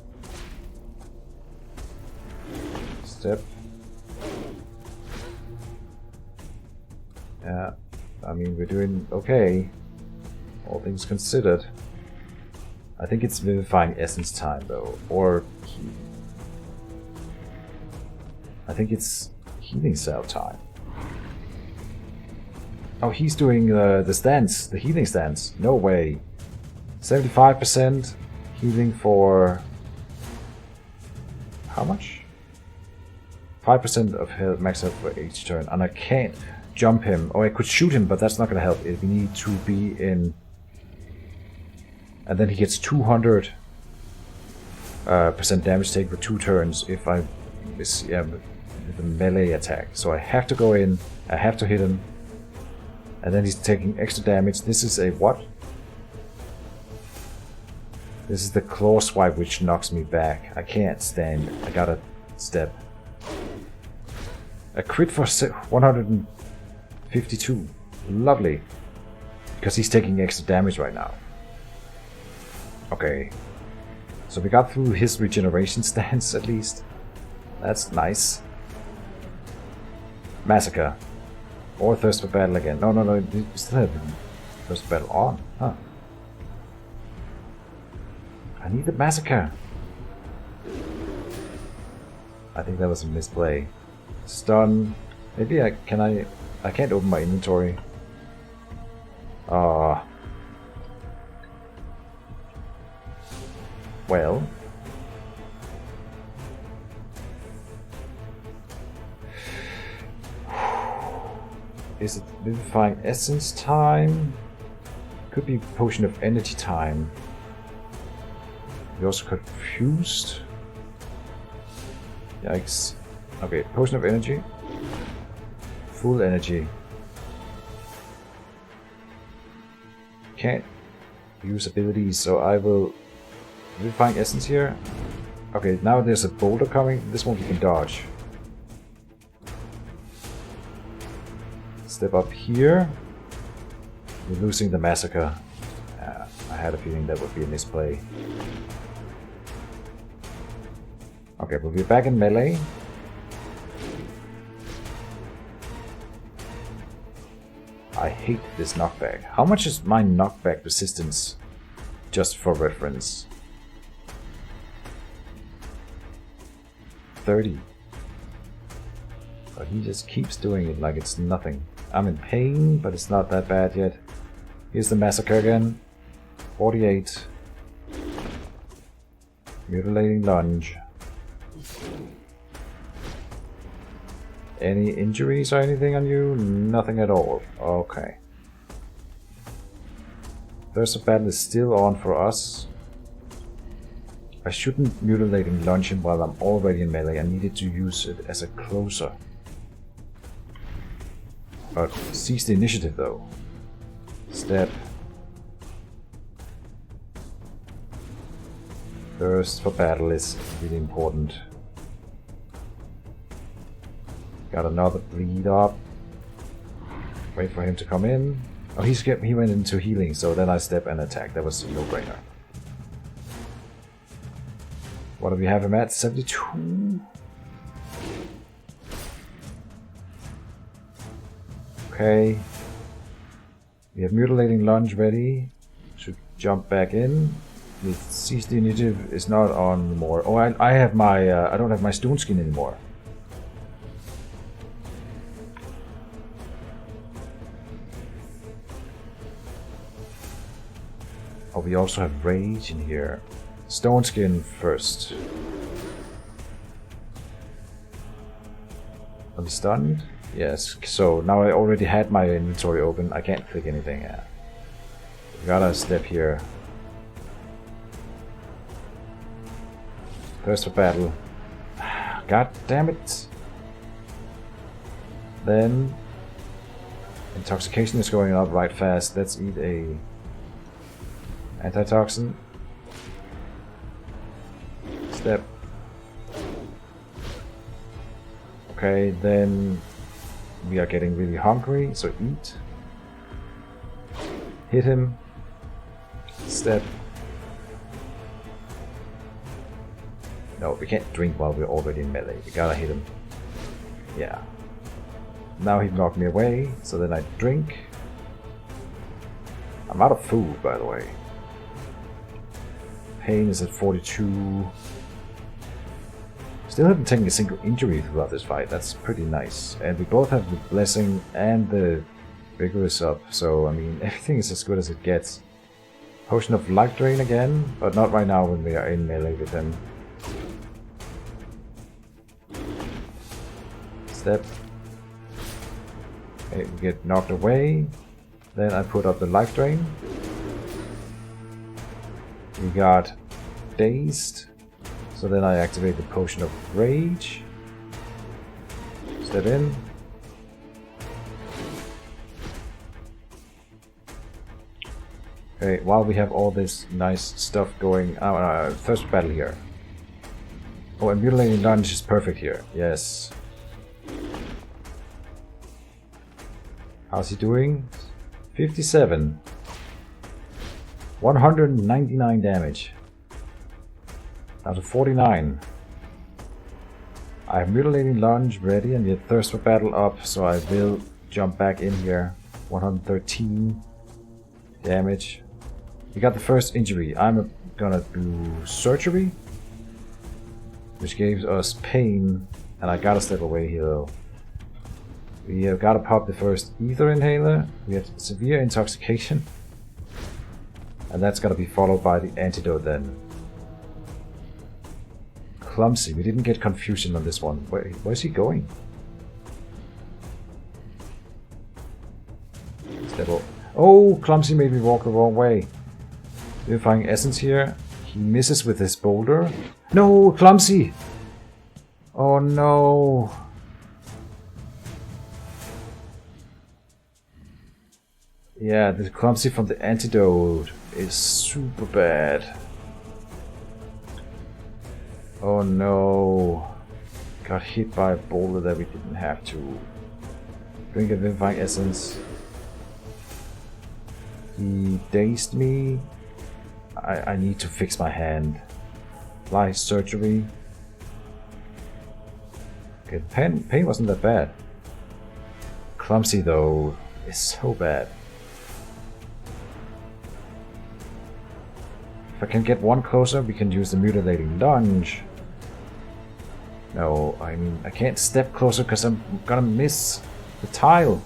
Step. Yeah, I mean, we're doing okay. All things considered. I think it's Vivifying Essence time though, or I think it's Healing Cell time. Oh, he's doing the stance, the healing stance. No way. 75% healing for how much? 5% of health, max health for each turn, and I can't jump him. Oh, I could shoot him, but that's not gonna help. We need to be in. And then he gets 200% damage take for 2 turns if I miss with a melee attack. So I have to go in, I have to hit him, and then he's taking extra damage. This is a what? This is the claw swipe which knocks me back. I can't stand. I gotta step. A crit for 152. Lovely. Because he's taking extra damage right now. Okay. So we got through his regeneration stance at least. That's nice. Massacre. Or Thirst for Battle again. No, we still have Thirst for Battle on. Huh. I need the Massacre. I think that was a misplay. Stun. Maybe I can't open my inventory. Well. Is it Vivifying Essence time? Could be Potion of Energy time. We also got Fused. Yikes. Okay, potion of energy. Full energy. Can't use abilities, so I will Vivifying Essence here. Okay, now there's a boulder coming. This one we can dodge. Step up here. We're losing the Massacre. I had a feeling that would be a misplay. Okay, we'll be back in melee. I hate this knockback. How much is my knockback resistance? Just for reference. 30. But he just keeps doing it like it's nothing. I'm in pain, but it's not that bad yet. Here's the Massacre again. 48. Mutilating Lunge. Any injuries or anything on you? Nothing at all. Okay. Thirst of Battle is still on for us. I shouldn't Mutilating Lunge him while I'm already in melee. I needed to use it as a closer. But seize the initiative though. Step. Thirst for Battle is really important. Got another bleed up. Wait for him to come in. Oh, he went into healing, so then I step and attack. That was a no-brainer. What do we have him at? 72. Okay. We have Mutilating Lunge ready. Should jump back in. The Seize the Initiative is not on anymore. Oh, I have my I don't have my stone skin anymore. Oh, we also have Rage in here. Stone skin first. Are we stunned? Yes. So now I already had my inventory open. I can't click anything. Yeah. Gotta step here. Thirst for Battle. God damn it. Then intoxication is going up right fast. Let's eat a antitoxin. Step. Okay, then we are getting really hungry, so eat. Hit him. Step. No, we can't drink while we're already in melee. We gotta hit him. Yeah. Now he knocked me away, so then I drink. I'm out of food, by the way. Pain is at 42. Still haven't taken a single injury throughout this fight. That's pretty nice. And we both have the Blessing and the Vigorous up, so I mean everything is as good as it gets. Potion of Life Drain again, but not right now when we are in melee with him. Step. Okay, we get knocked away. Then I put up the Life Drain. We got Dazed. So then I activate the Potion of Rage. Step in. Okay, while we have all this nice stuff going... Thirst for Battle here. Oh, and Mutilating Lunge is perfect here. Yes. How's he doing? 57. 199 damage. Down to 49. I have Mutilating Lunge ready and yet Thirst for Battle up, so I will jump back in here. 113 damage. We got the first injury. I'm gonna do Surgery, which gives us pain, and I gotta step away here though. We have gotta pop the first Ether Inhaler. We have Severe Intoxication. And that's gotta be followed by the Antidote then. Clumsy. We didn't get Confusion on this one. Where's he going? Step up. Oh, Clumsy made me walk the wrong way. Vivifying Essence here. He misses with his boulder. No, Clumsy! Oh no! Yeah, the Clumsy from the antidote is super bad. Oh no! Got hit by a boulder that we didn't have to. Drink a Vivifying Essence. He dazed me. I need to fix my hand. Apply surgery. Okay, the pain wasn't that bad. Clumsy though is so bad. If I can get one closer, we can use the Mutilating Lunge. No, I mean, I can't step closer because I'm gonna miss the tile.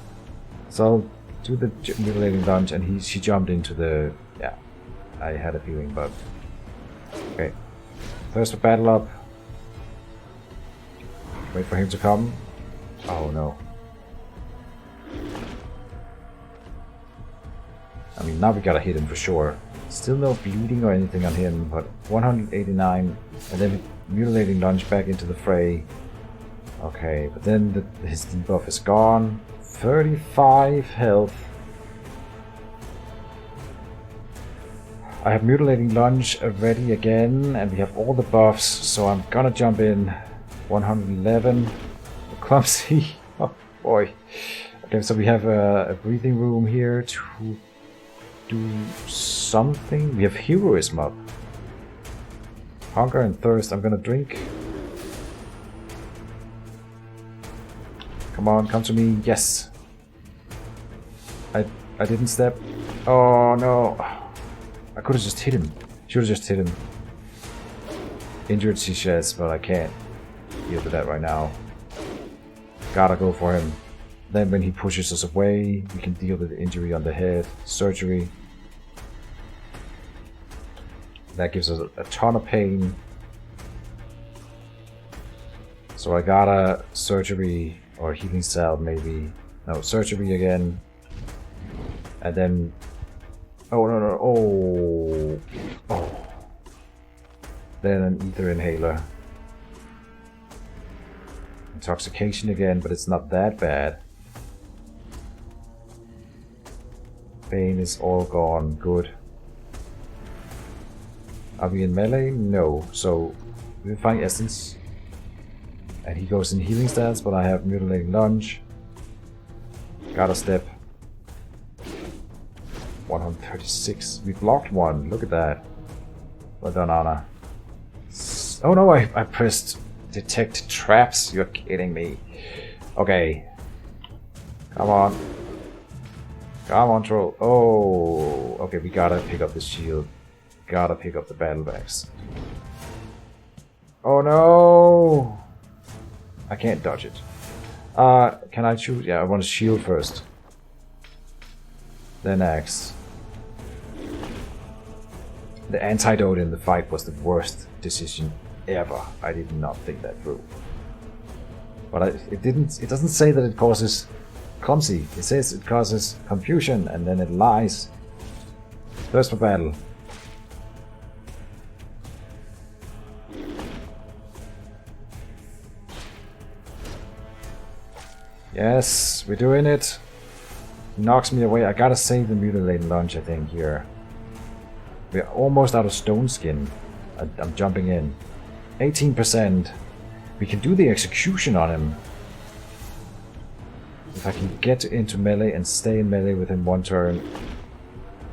So I'll do the Mutilating Lunge, and she jumped into the... Yeah, I had a feeling, but... Okay. Thirst for battle up. Wait for him to come. Oh no. I mean, now we gotta hit him for sure. Still no bleeding or anything on him, but 189, and then Mutilating Lunge back into the fray. Okay, but then his debuff is gone. 35 health. I have Mutilating Lunge ready again, and we have all the buffs, so I'm gonna jump in. 111. Clumsy. Oh boy. Okay, so we have a breathing room here to do something. We have Heroism up. Hunger and Thirst. I'm gonna drink. Come on, come to me. Yes. I didn't step. Oh no. I could have just hit him. Should have just hit him. Injured, she says, but I can't deal with that right now. Gotta go for him. Then when he pushes us away, we can deal with the injury on the head. Surgery. That gives us a ton of pain. So I gotta surgery or healing salve maybe. No, surgery again. And then... Oh no no, oh. Oh. Then an ether inhaler. Intoxication again, but it's not that bad. Pain is all gone, good. Are we in melee? No, so Vivifying Essence. And he goes in healing stance, but I have Mutilating Lunge. Gotta step. 136. We blocked one, look at that. Well done, Anna. Oh no, I pressed detect traps, you're kidding me. Okay. Come on. Come on, troll. Oh, okay, we gotta pick up the shield. Gotta pick up the battle bags. Oh no! I can't dodge it. Can I shoot? Yeah, I want to shield first. Then axe. The antidote in the fight was the worst decision ever. I did not think that through. But it doesn't say that it causes Clumsy. It says it causes confusion, and then it lies. Thirst for battle. Yes, we're doing it. Knocks me away. I gotta save the Mutilating Lunge, I think, here. We're almost out of stone skin. I'm jumping in. 18%. We can do the execution on him. If I can get into melee and stay in melee within one turn.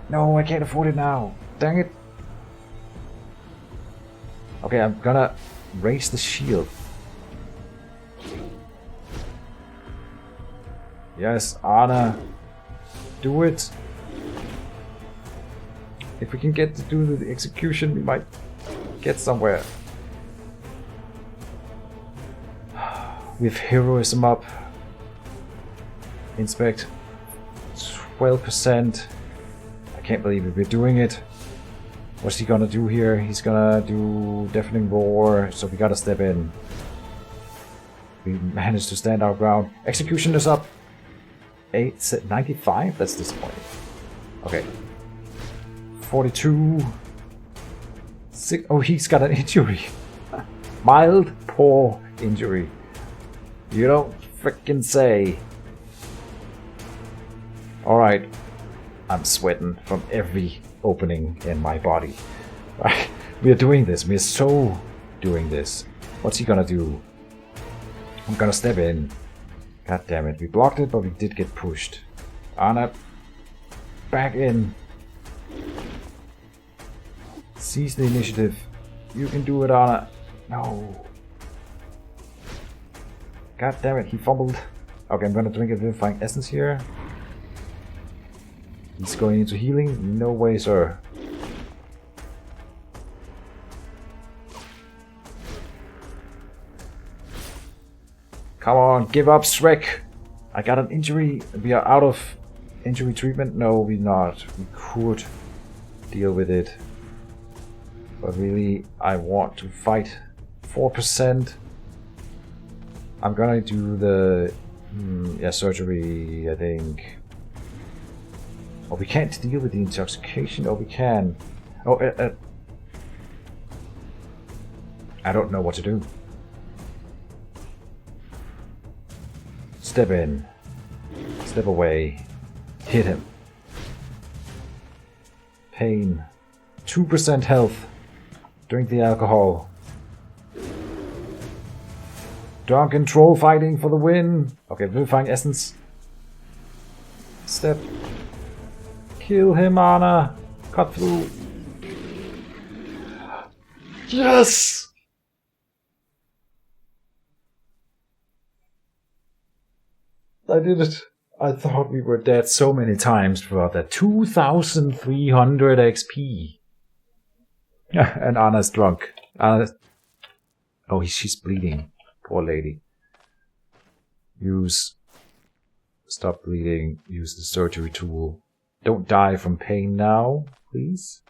No, I can't afford it now. Dang it. Okay, I'm gonna raise the shield. Yes, Anna. Do it. If we can get to do the execution, we might get somewhere. We have Heroism up. Inspect. 12%. I can't believe it. We're doing it. What's he gonna do here? He's gonna do Deafening Roar, so we gotta step in. We managed to stand our ground. Execution is up. 95? That's disappointing. Okay. 42. 6. Oh, he's got an injury. Mild, poor, injury. You don't frickin' say. Alright. I'm sweating from every opening in my body. We are doing this. We are so doing this. What's he gonna do? I'm gonna step in. God damn it. We blocked it, but we did get pushed. Anna, back in. Seize the initiative. You can do it, Anna. No. God damn it, he fumbled. Okay, I'm gonna drink a vivifying essence here. He's going into healing? No way, sir. Come on, give up, Shrek! I got an injury. We are out of injury treatment? No, we're not. We could deal with it. But really, I want to fight. 4%. I'm gonna do the surgery, I think. Oh, we can't deal with the intoxication. Oh, we can. Oh, I don't know what to do. Step in. Step away. Hit him. Pain. 2% health. Drink the alcohol. Drunken troll fighting for the win. Okay, vivifying essence. Step. Kill him, Anna. Cut through. Yes! I did it. I thought we were dead so many times throughout that. 2,300 XP. And Anna's drunk. Oh, she's bleeding. Poor lady. Stop bleeding. Use the surgery tool. Don't die from pain now, please.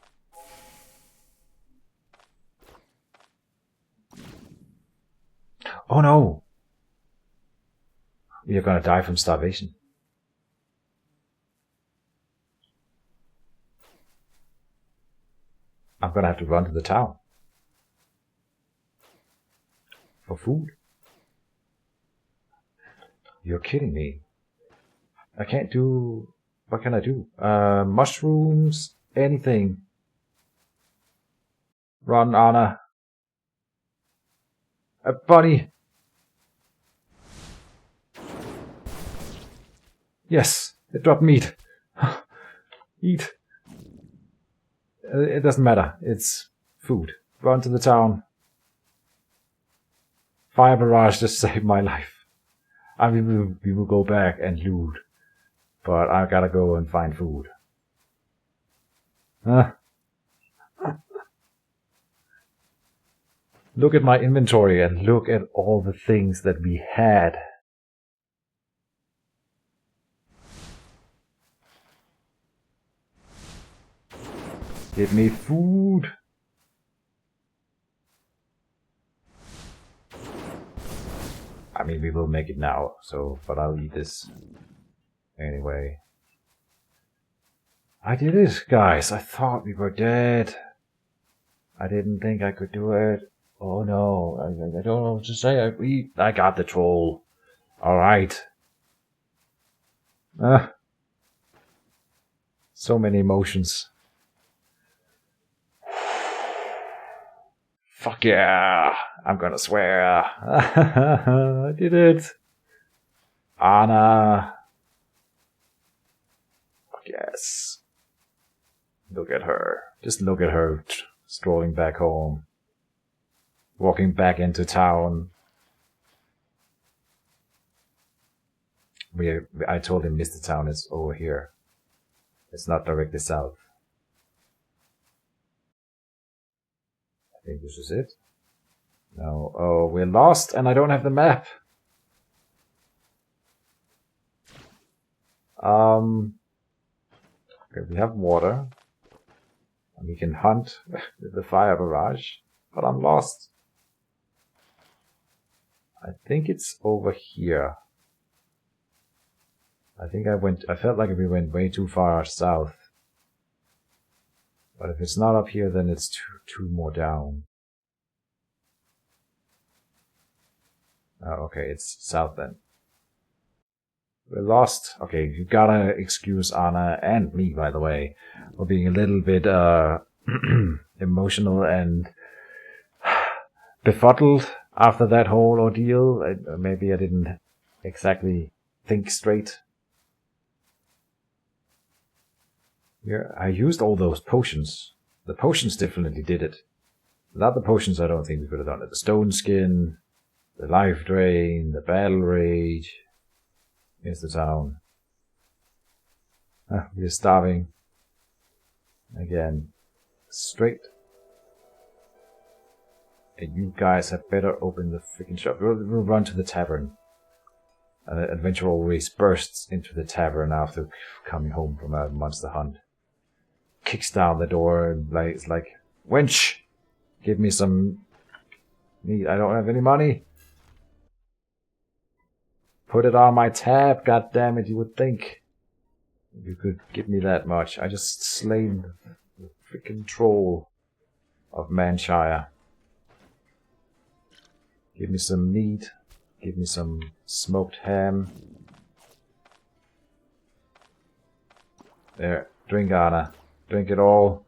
Oh no! We are gonna die from starvation. I'm gonna have to run to the town. For food. You're kidding me. I can't do... What can I do? Mushrooms? Anything. Run, Anna. Buddy. Yes, it dropped meat. Eat. It doesn't matter. It's food. Run to the town. Fire barrage just saved my life. I mean, we will go back and loot. But I gotta go and find food. Look at my inventory and look at all the things that we had. Give me food. I mean, we will make it now, so, but I'll eat this anyway. I did it, guys. I thought we were dead. I didn't think I could do it. Oh no, I don't know what to say. I got the troll. Alright. So many emotions. Fuck yeah! I'm gonna swear. I did it. Anna. Fuck yes. Look at her. Just look at her strolling back home. Walking back into town. I told him Mr. Town is over here. It's not directly south. I think this is it. No. Oh, we're lost and I don't have the map. Okay, we have water. And we can hunt with the fire barrage. But I'm lost. I think it's over here. I felt like we went way too far south. But if it's not up here, then it's two more down. Okay, it's south then. We're lost. Okay, you gotta excuse Anna and me, by the way, for being a little bit emotional and befuddled after that whole ordeal. Maybe I didn't exactly think straight. Yeah, I used all those potions. The potions definitely did it. Without the potions, I don't think we could have done it. The stone skin, the life drain, the battle rage. Here's the town. We're starving. Again. Straight. And you guys had better open the freaking shop. We'll run to the tavern. An adventurer always bursts into the tavern after coming home from a monster hunt. Kicks down the door and it's like, wench! Give me some meat. I don't have any money. Put it on my tab, goddammit, you would think. You could give me that much. I just slain the freaking troll of Manshire. Give me some meat. Give me some smoked ham. There, drink, Anna. Drink it all.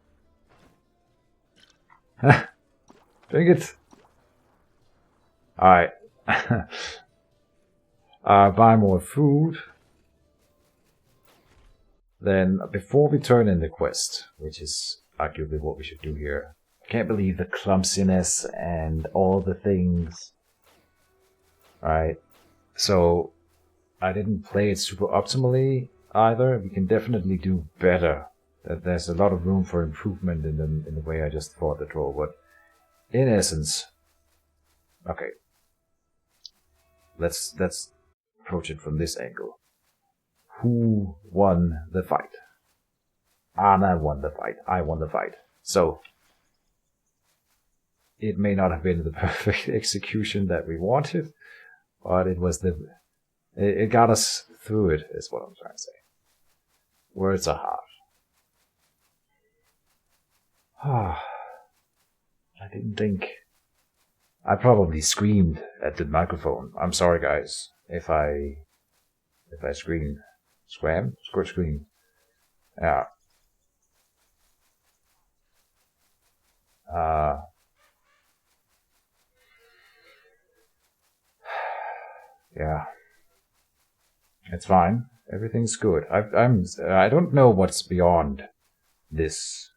Drink it. Alright. Buy more food. Then, before we turn in the quest, which is arguably what we should do here. I can't believe the clumsiness and all the things. Alright. So, I didn't play it super optimally either. We can definitely do better. There's a lot of room for improvement in the way I just fought the troll, but in essence, okay, let's approach it from this angle. Who won the fight? Anna won the fight. I won the fight. So it may not have been the perfect execution that we wanted, but it was it got us through it, is what I'm trying to say. Words are hard. I didn't think. I probably screamed at the microphone. I'm sorry, guys, if I screamed. Scream. Yeah. Yeah. It's fine. Everything's good. I don't know what's beyond this.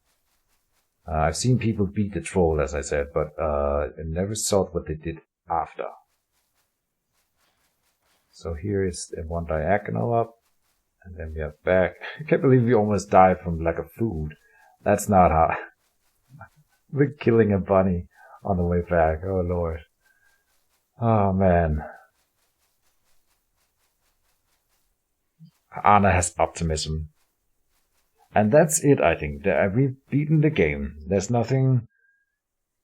I've seen people beat the troll, as I said, but I never saw what they did after. So here is one diagonal up, and then we are back. I can't believe we almost died from lack of food. That's not how. We're killing a bunny on the way back. Oh lord. Oh man. Anna has optimism. And that's it, I think. We've beaten the game. There's nothing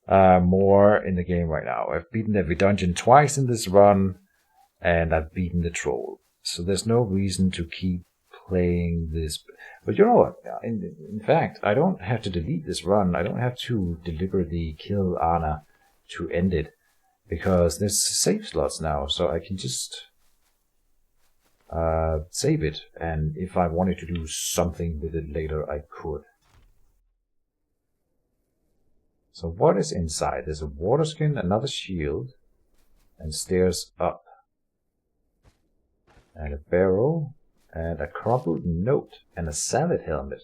more in the game right now. I've beaten every dungeon twice in this run, and I've beaten the troll. So there's no reason to keep playing this. But you know what? In fact, I don't have to delete this run. I don't have to deliberately kill Anna to end it, because there's save slots now, so I can just save it, and if I wanted to do something with it later, I could. So what is inside? There's a water skin, another shield, and stairs up. And a barrel, and a crumpled note, and a salad helmet.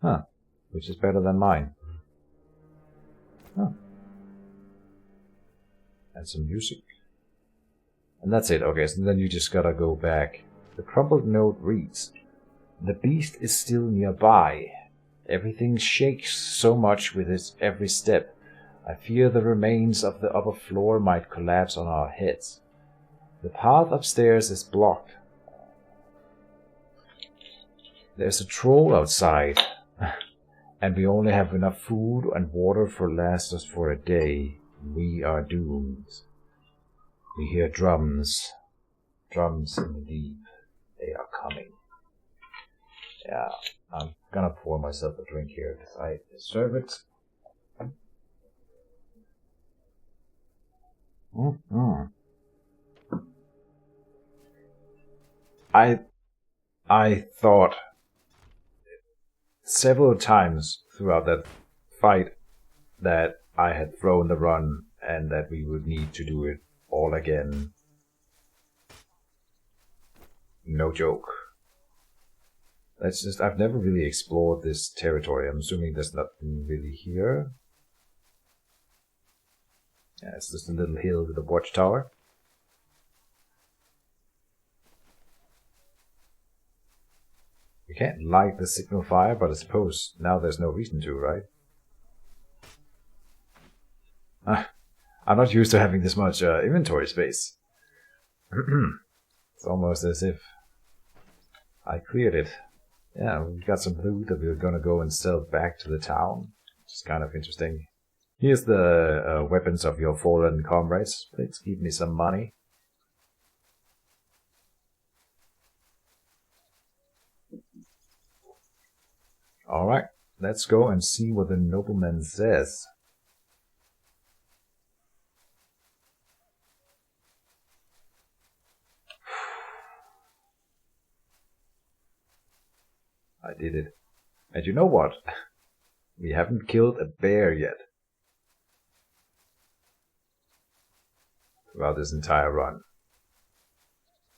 Huh. Which is better than mine. Huh. And some music. And that's it. Okay, so then you just gotta go back. The crumpled note reads, "The beast is still nearby. Everything shakes so much with its every step. I fear the remains of the upper floor might collapse on our heads. The path upstairs is blocked. There's a troll outside, and we only have enough food and water to last us for a day. We are doomed. We hear drums. Drums in the deep. They are coming." Yeah, I'm gonna pour myself a drink here because I deserve it. Mm-hmm. I thought several times throughout that fight that I had thrown the run and that we would need to do it all again. No joke. That's just, I've never really explored this territory. I'm assuming there's nothing really here. Yeah, it's just a little hill with a watchtower. You can't light the signal fire, but I suppose now there's no reason to, right? I'm not used to having this much inventory space. It's almost as if I cleared it. Yeah, we've got some loot that we're gonna go and sell back to the town, which is kind of interesting. Here's the weapons of your fallen comrades. Please give me some money. Alright, let's go and see what the nobleman says. I did it. And you know what? We haven't killed a bear yet. Throughout this entire run.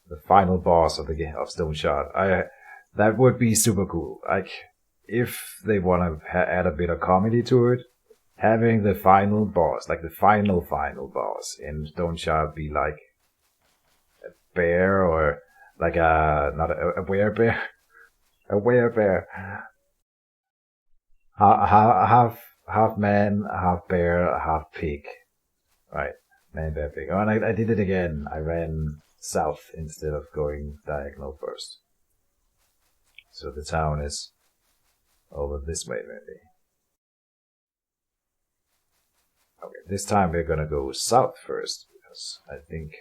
The final boss of the game of Stoneshard. That would be super cool. Like, if they want to add a bit of comedy to it, having the final boss, like the final boss in Stoneshard be like a bear or like not a werebear. A werebear. Half man, half bear, half pig. Right. Man, bear, pig. Oh, and I did it again. I ran south instead of going diagonal first. So the town is over this way, maybe. Okay, this time we're gonna go south first, because I think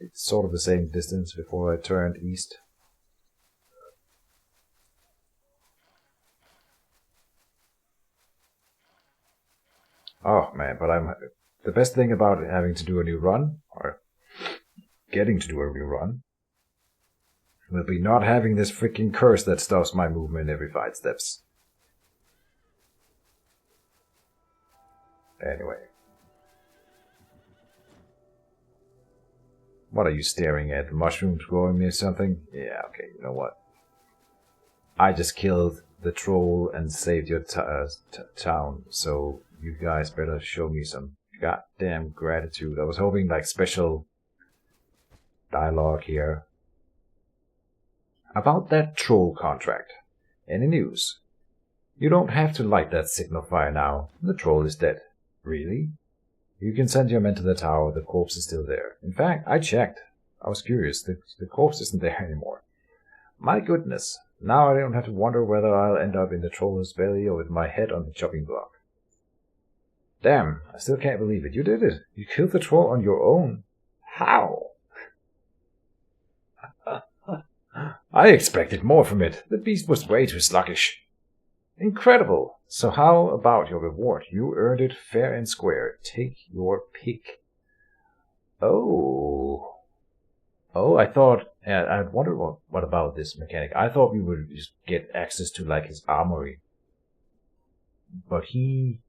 it's sort of the same distance before I turned east. Oh man, but the best thing about having to do a new run, or getting to do a new run, will be not having this freaking curse that stops my movement every 5 steps. Anyway. What are you staring at? The mushrooms growing me or something? Yeah, okay, you know what? I just killed the troll and saved your town, so you guys better show me some goddamn gratitude. I was hoping like special dialogue here. About that troll contract. Any news? You don't have to light that signal fire now. The troll is dead. Really? You can send your men to the tower. The corpse is still there. In fact, I checked. I was curious. The corpse isn't there anymore. My goodness. Now I don't have to wonder whether I'll end up in the troll's belly or with my head on the chopping block. Damn, I still can't believe it. You did it. You killed the troll on your own. How? I expected more from it. The beast was way too sluggish. Incredible. So how about your reward? You earned it fair and square. Take your pick. Oh. Oh, I thought... I wondered what about this mechanic. I thought we would just get access to like his armory. But he...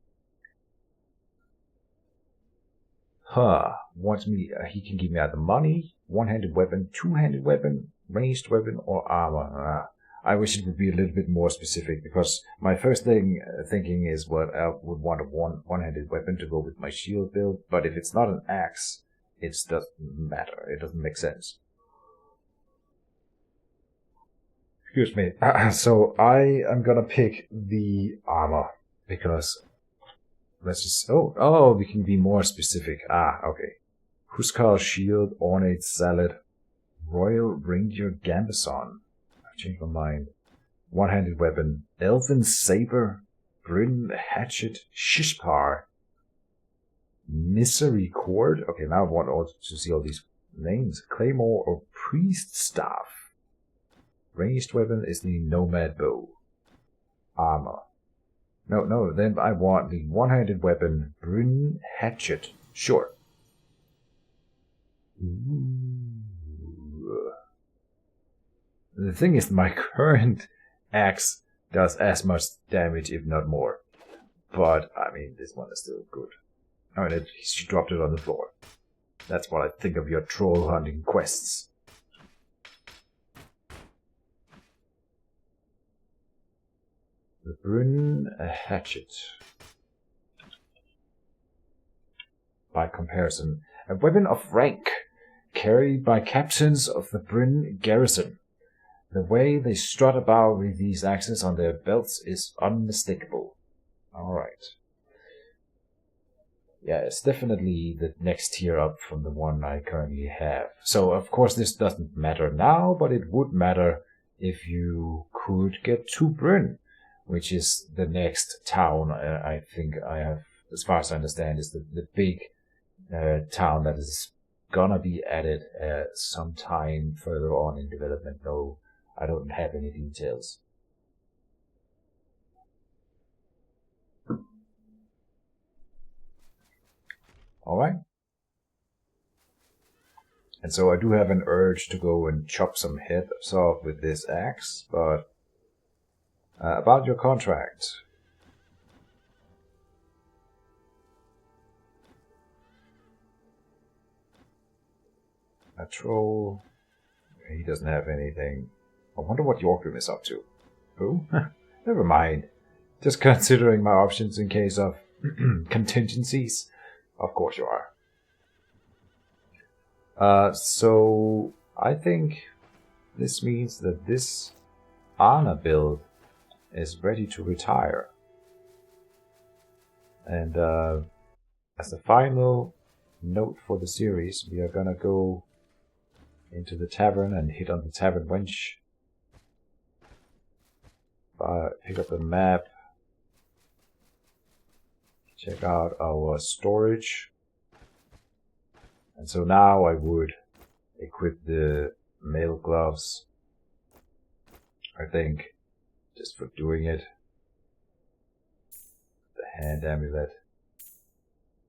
wants me... he can give me either money, one-handed weapon, two-handed weapon, ranged weapon, or armor. I wish it would be a little bit more specific, because my first thinking is what I would want a one-handed weapon to go with my shield build, but if it's not an axe, it doesn't matter. It doesn't make sense. Excuse me. So I am gonna pick the armor, because let's just... Oh, we can be more specific. Okay. Huskar shield, ornate salad, royal reindeer gambeson. I changed my mind. One-handed weapon, elven saber, bryn hatchet, shishpar, misery cord. Okay, now I want also to see all these names. Claymore or priest staff. Ranged weapon is the nomad bow. Armor. No, then I want the one-handed weapon, bryn hatchet. Sure. Ooh. The thing is, my current axe does as much damage, if not more. But, I mean, this one is still good. I mean, she dropped it on the floor. That's what I think of your troll hunting quests. The Bryn, a hatchet. By comparison, a weapon of rank, carried by captains of the Bryn garrison. The way they strut about with these axes on their belts is unmistakable. Alright. Yeah, it's definitely the next tier up from the one I currently have. So, of course, this doesn't matter now, but it would matter if you could get to Bryn, which is the next town I think I have, as far as I understand, is the big town that is gonna be added sometime further on in development. No, I don't have any details. Alright. And so I do have an urge to go and chop some heads off with this axe, but about your contract. A troll. He doesn't have anything. I wonder what Yorkrim is up to. Who? Never mind. Just considering my options in case of contingencies. Of course you are. So I think this means that this Anna build is ready to retire. And as a final note for the series, we are gonna go into the tavern and hit on the tavern wench. Pick up the map. Check out our storage. And so now I would equip the mail gloves. I think, just for doing it. The hand amulet.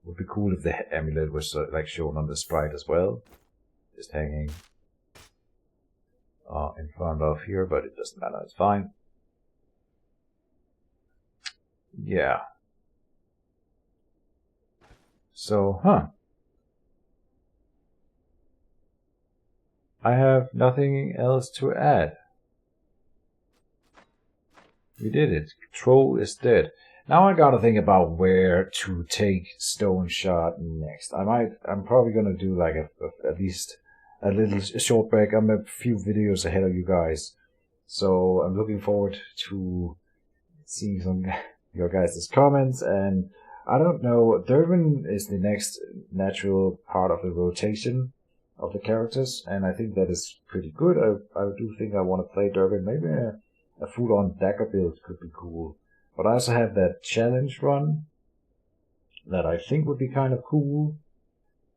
Would be cool if the amulet was like shown on the sprite as well. Just hanging in front of here, but it doesn't matter, it's fine. Yeah. So, I have nothing else to add. We did it. Troll is dead. Now I gotta think about where to take Stoneshard next. I'm probably gonna do like at least a little short break. I'm a few videos ahead of you guys. So I'm looking forward to seeing some your guys' comments. And I don't know, Durban is the next natural part of the rotation of the characters. And I think that is pretty good. I do think I want to play Durban. Maybe a full-on dagger build could be cool. But I also have that challenge run that I think would be kind of cool.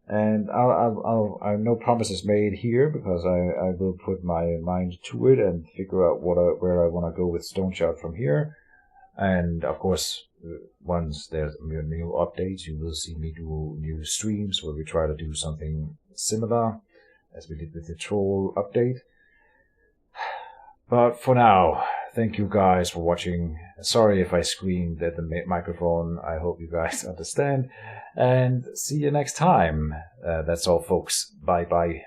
And I'll no promises made here, because I will put my mind to it and figure out where I want to go with Stoneshard from here. And of course, once there's new updates, you will see me do new streams where we try to do something similar as we did with the troll update. But for now, thank you guys for watching. Sorry if I screamed at the microphone. I hope you guys understand. And see you next time. That's all, folks. Bye-bye.